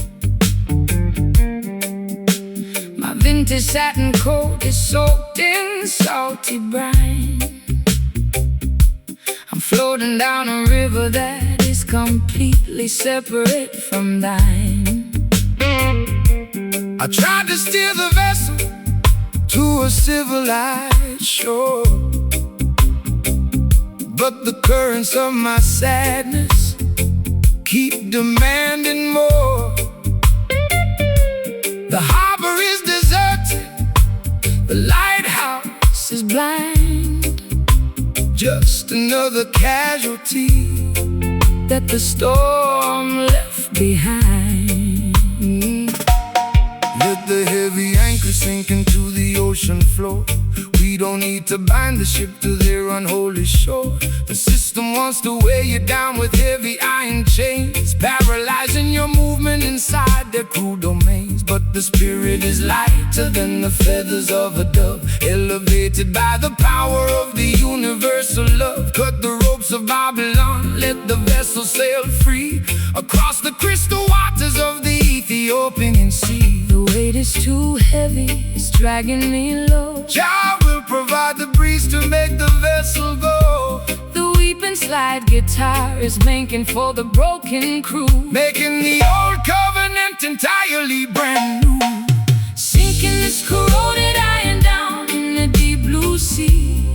My vintage satin coat is soaked in salty brine. I'm floating down a river that is completely separate from thine.
I tried to steer the vessel to a civilized shore, but the currents of my sadness keep demanding more. The harbor is deserted, the lighthouse is blind, just another casualty that the storm left behind. Let the heavy anchor sink into the ocean floor. We don't need to bind the ship to their unholy shore. The system wants to weigh you down with heavy iron chains, paralyzing your movement inside their cruel domains. But the spirit is lighter than the feathers of a dove, elevated by the power of the universal love. Cut the ropes of Babylon, let the vessel sail free across the crystal waters of the Ethiopian sea.
The weight is too heavy, it's dragging me low.
Jah will provide the breeze to make the vessel go.
The weeping slide guitar is making for the broken crew,
Making the old covenant entirely brand new.
sinking this corroded iron down in the deep blue sea,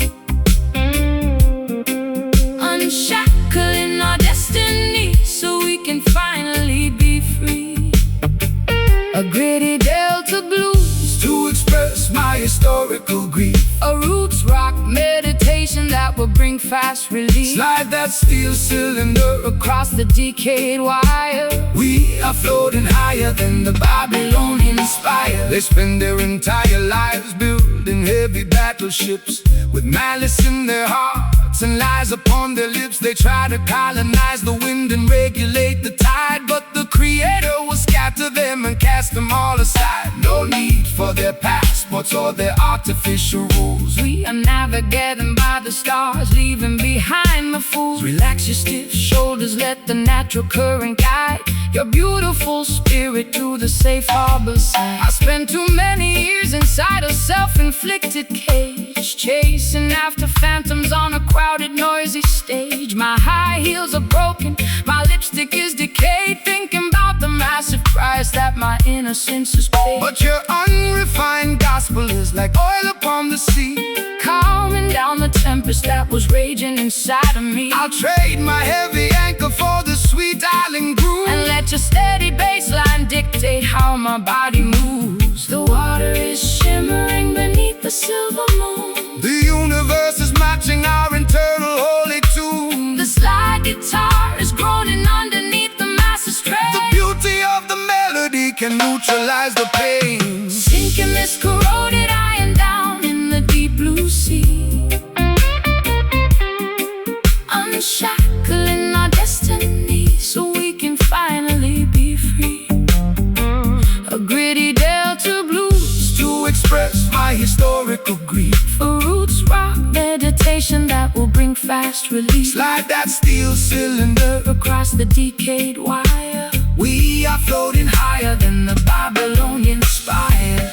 unshackling our destiny so we can finally be free. A gritty delta blues
To express my historical grief,
a roots rock meditation that will bring fast relief.
slide that steel cylinder
Across the decayed wire,
We are floating higher than the Babylonian spire. They spend their entire lives building heavy battleships, with malice in their hearts and lies upon their lips. They try to colonize the wind and regulate the tide, but the Creator will scatter them and cast them all aside. No need for their passports or their artificial rules.
we are navigating by the stars, leaving behind the fools. Relax your stiff shoulders, let the natural current guide your beautiful spirit to the safe harbor side. I spent too many years inside a self-inflicted cage, chasing after phantoms on a crowded, noisy stage. My high heels are broken, my lipstick is decayed, thinking about the massive price that my innocence has paid.
But your unrefined gospel is like oil upon the sea,
calming down the tempest that was raging inside of me.
I'll trade my heavy anchor for the sweet island groove,
And let your steady baseline dictate how my body moves. The water is shimmering beneath the silver moon.
the universe is matching our internal holy tune.
The slide guitar is groaning underneath the massive strain.
The beauty of the melody can neutralize the pain.
Sinking this corroded iron down in the deep blue sea, unshackling our destiny so we can finally be free. A gritty delta blues
To express my historical grief,
a roots rock meditation that will bring fast relief.
slide that steel
across the decayed wire.
We are floating higher than the Babylonian spire.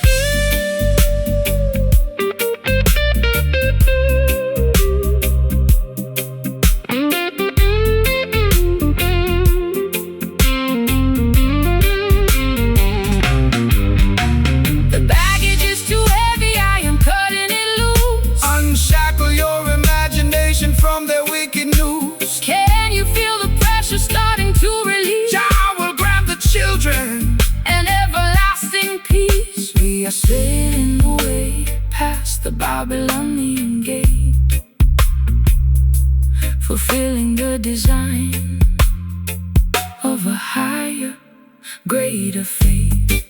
The baggage is too heavy, I am cutting it loose.
Unshackle your imagination from their wicked news.
Can you feel the pressure starting to release?
Jah will grab the children.
An everlasting peace.
We are
Sailing away past the Babylonian gate, fulfilling the design of a higher, greater fate.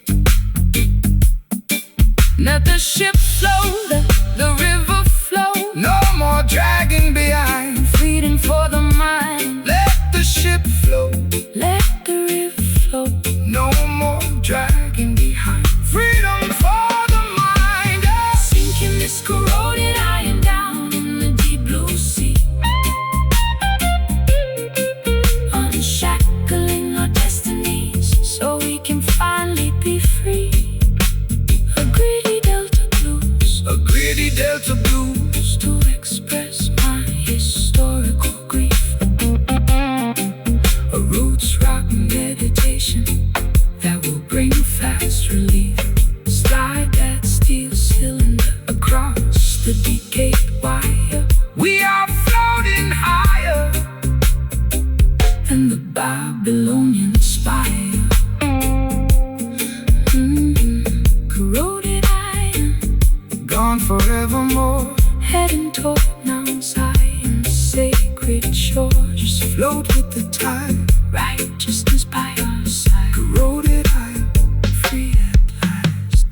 Let the ship flow, let the river flow.
no more dragging behind.
Freedom for the mind.
Let the ship flow.
Let the river flow.
No more dragging behind. Freedom for the mind.
Sinking this corroded iron down in the deep blue sea. Unshackling our destinies so we can finally be free. A gritty Delta blues
A gritty Delta blues.
to express my historical grief. A roots rock meditation that will bring fast relief. Slide that steel cylinder across the decayed wire.
We are floating higher
And the Babylonian spire. Corroded iron,
gone forevermore.
heading toward Mount Zion's sacred shores.
Just float with the tide.
Righteousness by our side.
Corroded iron, free at last.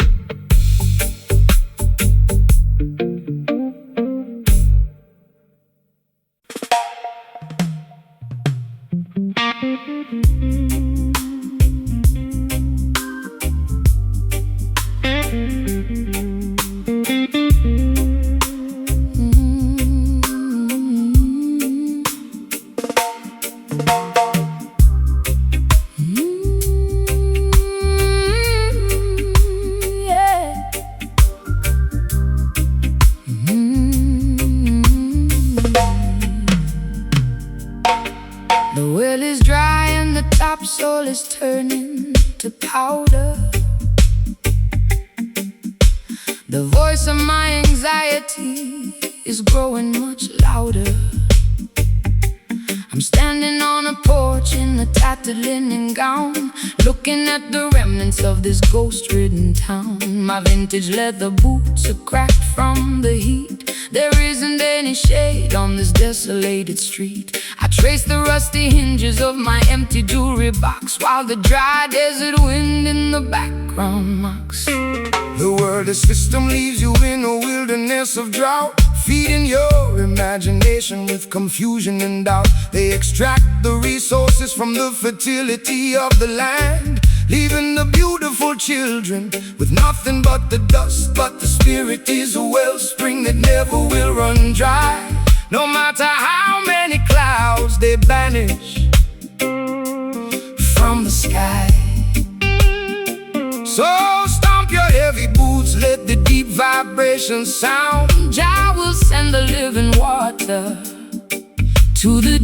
Yeah. The well is dry and the topsoil is turning to powder. The voice of my anxiety is growing much louder. I'm standing on a porch in a tattered linen gown, looking at the remnants of this ghost-ridden town. My vintage leather boots are cracked from the heat. There isn't any shade on this desolated street. I trace the rusty hinges of my empty jewelry box, while the dry desert wind in the background mocks.
The world system leaves you in a wilderness of drought, feeding your imagination with confusion and doubt. They extract the resources from the fertility of the land, leaving the beautiful children with nothing but the dust. But the spirit is a wellspring that never will run dry. No matter how many clouds they banish from the sky. So stomp your heavy boots, let the deep vibrations sound.
Jah will send the living water to the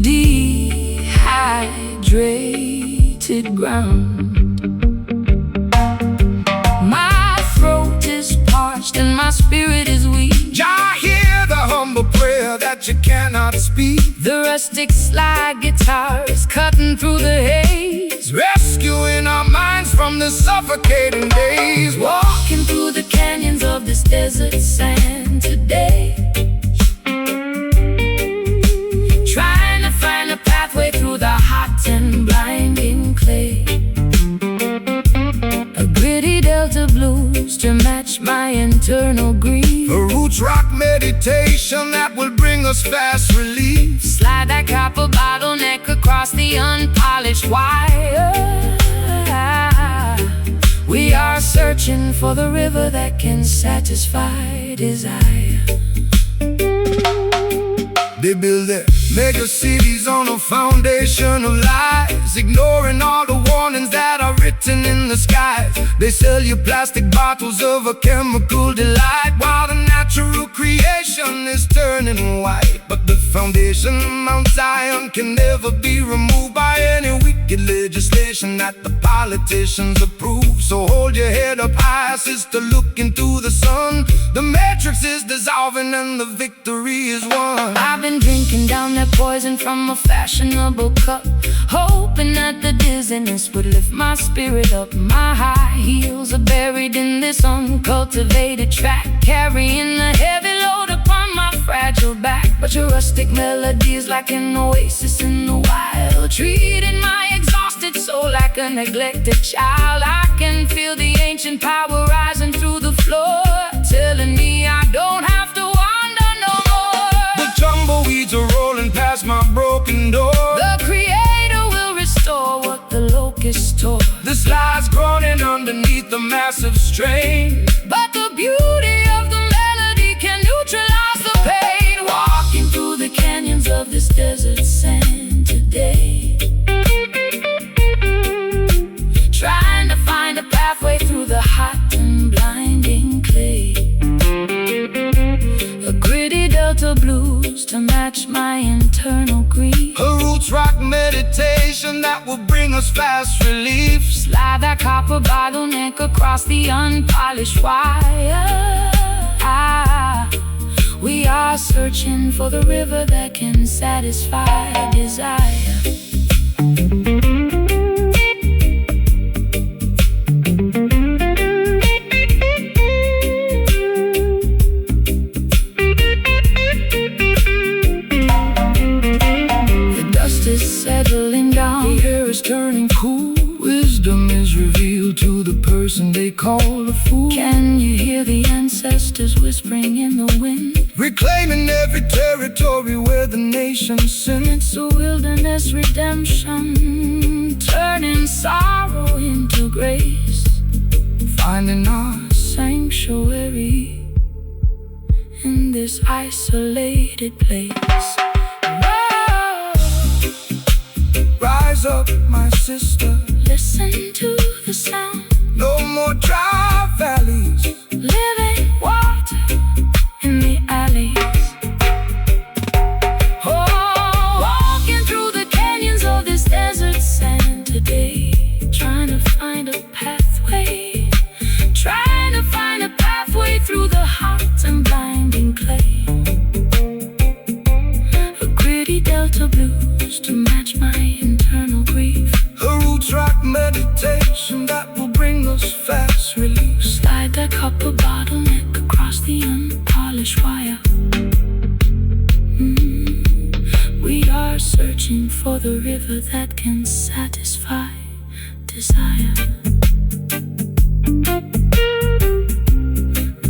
dehydrated ground. My throat is parched and my spirit is weak.
Jah hear the humble prayer that you cannot speak.
The rustic slide guitar is cutting through the haze,
Rescuing our minds from the suffocating days.
walking through the canyons of this desert sand today, trying to find a pathway through the hot and blinding clay. A gritty Delta blues to match my internal grief.
A roots rock meditation that will bring us fast relief.
Slide that copper bottleneck across the unpolished wire. We are searching for the river that can satisfy desire.
They build their mega cities on a foundation of lies, ignoring all the warnings that are written in the skies. They sell you plastic bottles of a chemical delight, while the natural creation is turning white. But the foundation of Mount Zion can never be removed by any wicked legislation that the politicians approve. So hold your head up high, sister, look into the sun. The matrix is dissolving and the victory is won.
I've been drinking down that poison from a fashionable cup, hoping that the dizziness would lift my spirit up. My high heels are buried in this uncultivated track, carrying a heavy load upon my fragile back. But your rustic melodies like an oasis in the wild, treating my exhausted soul like a neglected child. I can feel the ancient power rising through the floor, telling me I don't have to wander no more.
The tumbleweeds are rolling past my broken door.
The Creator will restore what the locusts tore.
The slide's groaning underneath the massive strain,
but the beauty of the melody can neutralize the pain. Walking through the canyons of this desert sand today, trying to find a pathway through the hot and blinding clay. A gritty delta blues to match my internal grief.
A roots rock meditation that will bring us fast relief.
Slide that copper bottleneck across the unpolished wire. We are searching for the river that can satisfy desire. The dust is settling down, the air is turning cool.
Wisdom is revealed to the person they call a fool.
Can you hear the ancestors whispering in the wind?
Reclaiming every territory where the nation sinned.
It's a wilderness redemption, turning sorrow into grace,
finding our
sanctuary in this isolated place. Whoa.
Rise up, my sister,
listen to the sound.
No more dry valleys,
living water in the alleys. Oh, walking through the canyons of this desert sand today, trying to find a pathway, trying to find a pathway through the hot and blinding clay. A gritty delta blues to match my internal grief.
A roots rock meditation that will bring us fast relief.
Slide that copper bottleneck across the unpolished wire. We are searching for the river that can satisfy desire.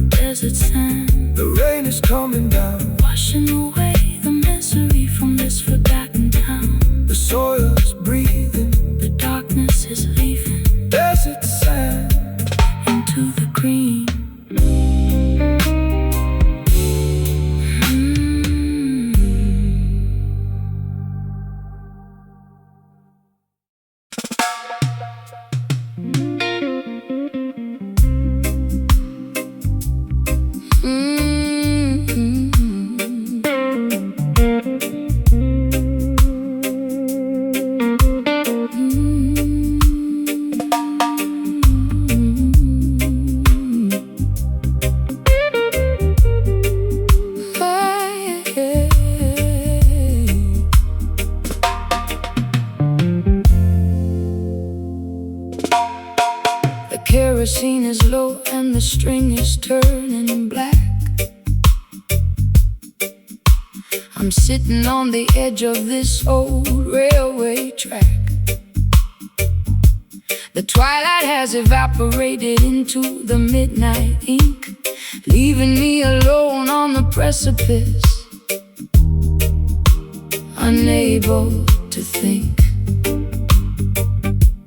Desert sand,
the rain is coming down,
washing away the misery from this forgotten town.
The soil's breathing,
the darkness is leaving.
Desert sand
into the green. Kerosene is low and the string is turning black. I'm sitting on the edge of this old railway track. The twilight has evaporated into the midnight ink, leaving me alone on the precipice, unable to think.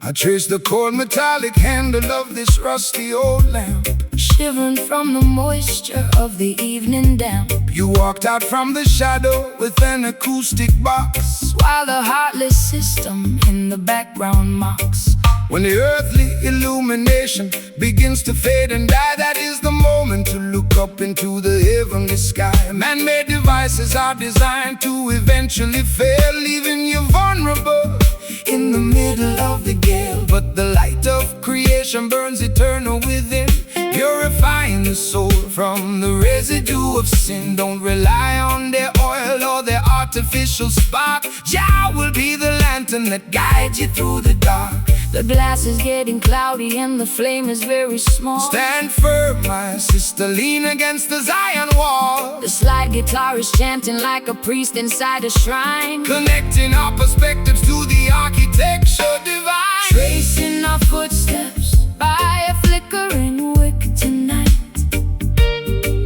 I trace the cold metallic handle of this rusty old lamp.
shivering from the moisture of the evening damp.
You walked out from the shadow with an acoustic box,
while the heartless system in the background mocks.
When the earthly illumination begins to fade and die, that is the moment to look up into the heavenly sky. Man-made devices are designed to eventually fail, leaving you vulnerable in the middle of the gale. But the light of creation burns eternal within, purifying the soul from the residue of sin. Don't rely on their oil or their artificial spark. Jah will be the lantern that guides you through the dark.
The glass is getting cloudy and the flame is very small.
Stand firm, my sister, lean against the Zion wall.
The slide guitar is chanting like a priest inside a shrine,
connecting our perspectives to the architecture divine.
Tracing our footsteps by a flickering wick tonight,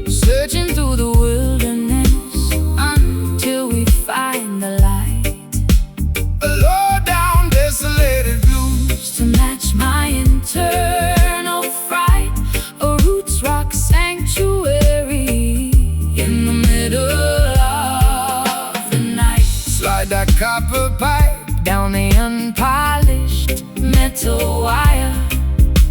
searching through the wilderness until we find the light.
A low down, desolated blues
to match my internal fright, a roots rock sanctuary in the middle of the night.
Slide that copper pipe
down the unpolished metal wire.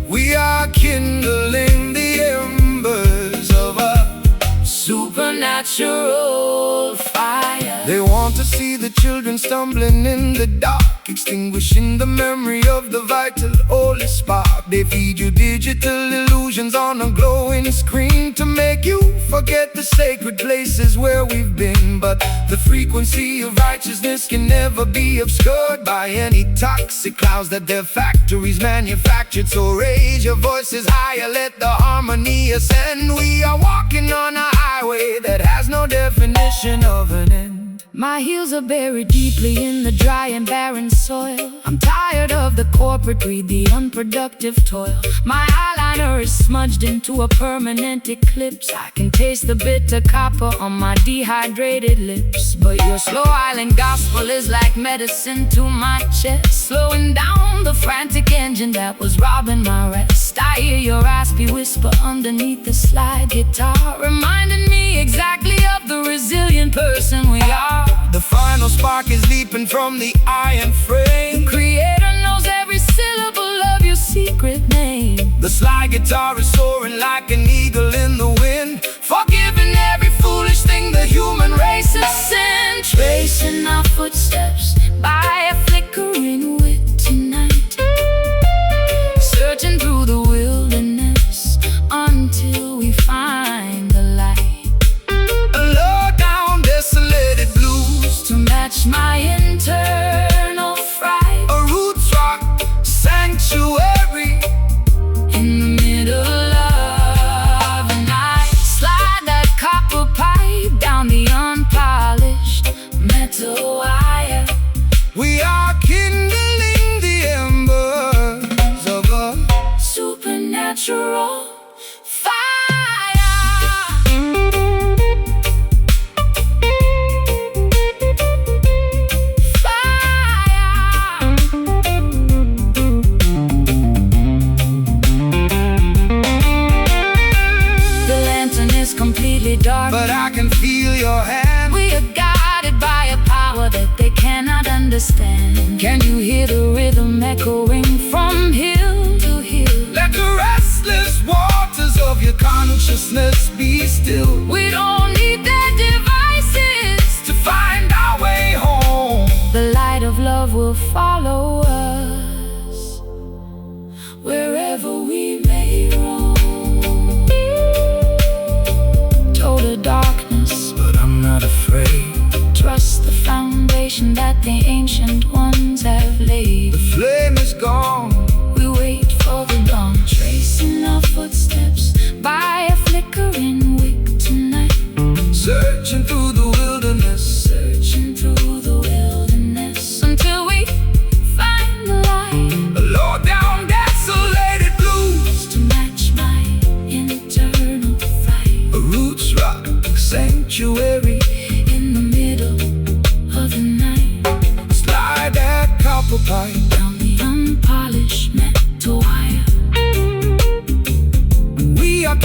We are kindling the embers of a
supernatural fire.
They want to see the children stumbling in the dark, extinguishing the memory of the vital holy spark. They feed you digital illusions on a glowing screen to make you forget the sacred places where we've been. But the frequency of righteousness can never be obscured by any toxic clouds that their factories manufactured. So raise your voices higher, let the harmony ascend. We are walking on a highway that has no definition of an end.
My heels are buried deeply in the dry and barren soil. I'm tired of the corporate greed, the unproductive toil. My eyeliner is smudged into a permanent eclipse. I can taste the bitter copper on my dehydrated lips. But your slow island gospel is like medicine to my chest, slowing down the frantic engine that was robbing my rest. I hear your raspy whisper underneath the slide guitar, reminding me exactly of the resilient person we are.
The final spark is leaping from the iron frame.
The Creator knows every syllable of your secret name.
The slide guitar is soaring like an eagle in the wind, forgiving every foolish thing the human race has sinned.
Tracing our footsteps by a flickering wick tonight, searching through the wilderness until we find the light.
A low down, desolated blues
to match my internal fright,
a roots rock sanctuary
in the middle of the night. Slide that copper pipe down the unpolished metal wire.
We are kindling the embers of a
supernatural dark,
but I can feel your hand.
We are guided by a power that they cannot understand. Can you hear the rhythm echoing from hill to hill?
Let the restless waters of your consciousness be still.
We don't need their devices
to find our way home.
The light of love will follow us wherever we may roam. Total darkness,
but I'm not afraid.
Trust the foundation that the ancient ones have laid.
The flame is gone,
we wait for the dawn, tracing our footsteps by a flickering wick tonight,
searching through the wilderness,
searching through the wilderness until we find the light.
A low down, desolated blues
to match my internal fright,
a roots rock sanctuary
in the middle of the night.
Slide that copper pipe
down the unpolished metal wire.
We are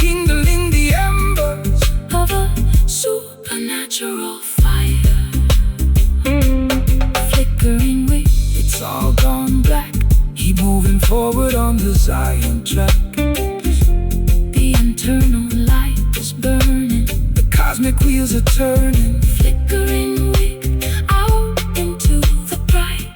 all gone black. Keep moving forward on the Zion track. The internal light is burning, the cosmic wheels are turning, flickering weak out into the bright.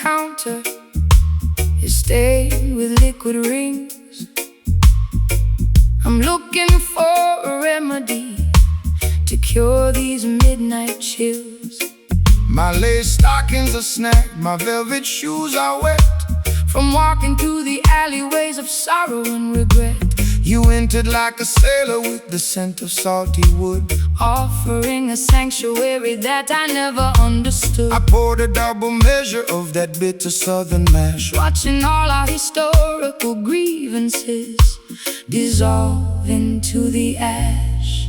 Counter is stained with liquid rings. I'm looking for a remedy to cure these midnight chills.
My lace stockings are snagged, my velvet shoes are wet
from walking through the alleyways of sorrow and regret.
You entered like a sailor with the scent of salty wood,
offering a sanctuary that I never understood.
I poured a double measure of that bitter southern mash,
watching all our historical grievances dissolve into the ash.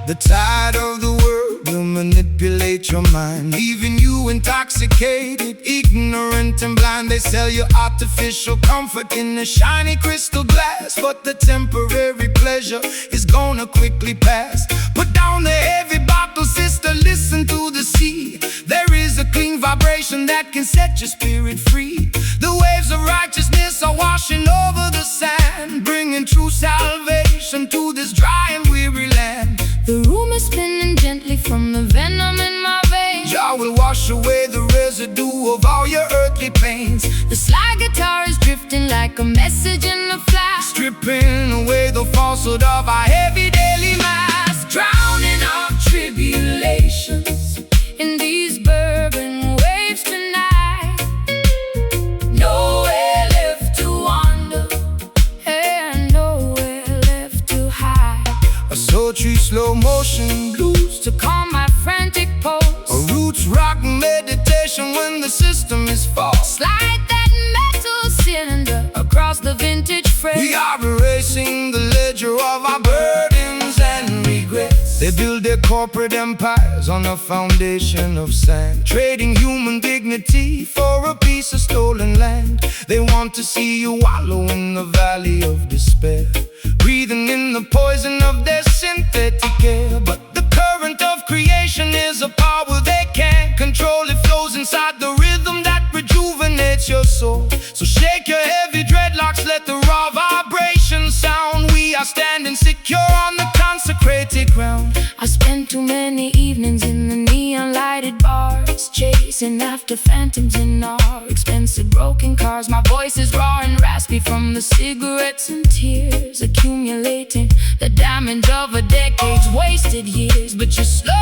The tide of the world will manipulate your mind, leaving you intoxicated, ignorant and blind. They sell you artificial comfort in a shiny crystal glass, but the temporary pleasure is gonna quickly pass. Put down the heavy bottle, sister, listen to the sea. There is a clean vibration that can set your spirit free. The waves of righteousness are washing over the sand, bringing true salvation to this dry and weary land.
The room is spinning gently from the venom in my veins.
Jah will wash away the residue of all your earthly pains.
The slide guitar is drifting like a message in a flash,
stripping away the falsehood of our heavy daily mass,
drowning our tribulations in these bourbon waves tonight. Nowhere left to wander and nowhere left to hide.
A sultry slow motion blues
to calm my frantic pulse,
a roots rock meditation when the system is false.
Slide that metal cylinder across the vintage frame.
We are erasing the ledger of our burdens and regrets. They build their corporate empires on a foundation of sand, trading human dignity for a piece of stolen land. They want to see you wallow in the valley of despair, breathing in the poison of their synthetic air. But the current of creation is a power they can't control. It flows inside the rhythm that rejuvenates your soul. So shake your heavy dreadlocks, let the raw vibration sound. We are standing secure on the consecrated ground.
I spent too many evenings in the neon lighted bars, chasing after phantoms in our expensive broken cars. My voice is raw and raspy from the cigarettes and tears, accumulating the damage of a decade's wasted years. But your slow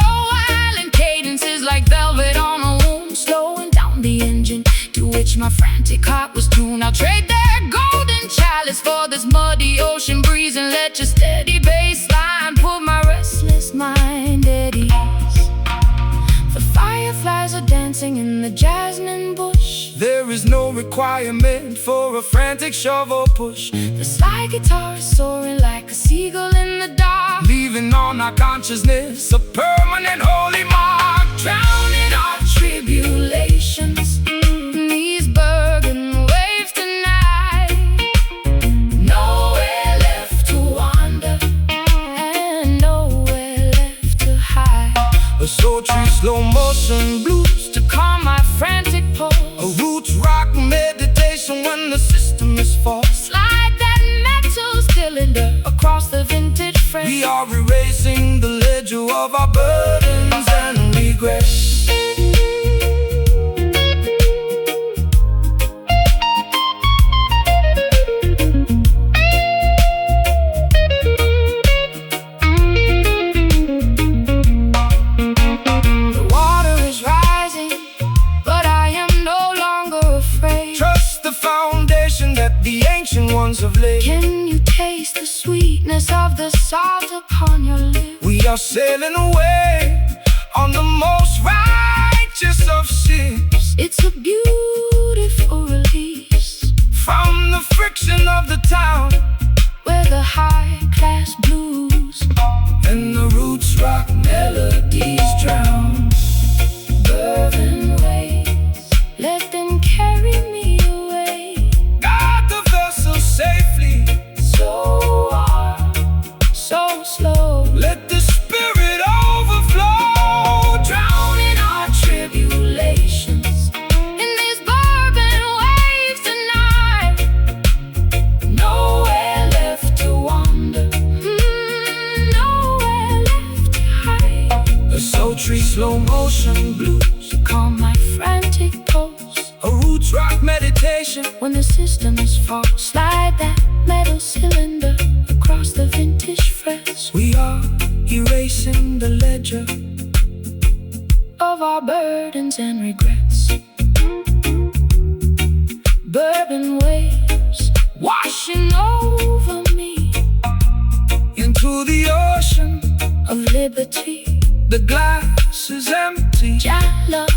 island cadence is like velvet on a wound, slowing down the engine to which my frantic heart was tuned. I'll trade their golden chalice for this muddy ocean breeze, and let your steady bass line put my restless mind at ease. The fireflies are dancing in the jasmine bush.
There is no requirement for a frantic shovel push.
The slide guitar is soaring like a seagull in the dark,
leaving on our consciousness a permanent holy mark,
drowning our tribulations in these bourbon waves tonight. Nowhere left to wander and nowhere left to hide.
A sultry slow motion blues
to calm my frantic pulse,
a roots rock meditation when the system is false.
Slide that metal cylinder across the vintage frame.
We are erasing the ledger of our burdens and regrets.
Can you taste the sweetness of the salt upon your lips.
We are sailing away on the most righteous of ships.
It's a beautiful release
from the friction of the town,
where the high-class blues
and the roots rock melodies drown.
Bourbon waves, let them carry me away.
Guide the vessel safely,
So warm, so slow.
let the spirit overflow.
Drowning our tribulations in these bourbon waves tonight. Nowhere left to wander, nowhere left to hide.
A sultry slow motion blues,
Calm my frantic pulse
a roots rock meditation.
when the systems fall. Slide that metal cylinder across the vintage fretz
We are erasing the ledger
of our burdens and regrets. Bourbon waves washing over me
into the ocean.
of liberty.
The glass is empty.
Jah love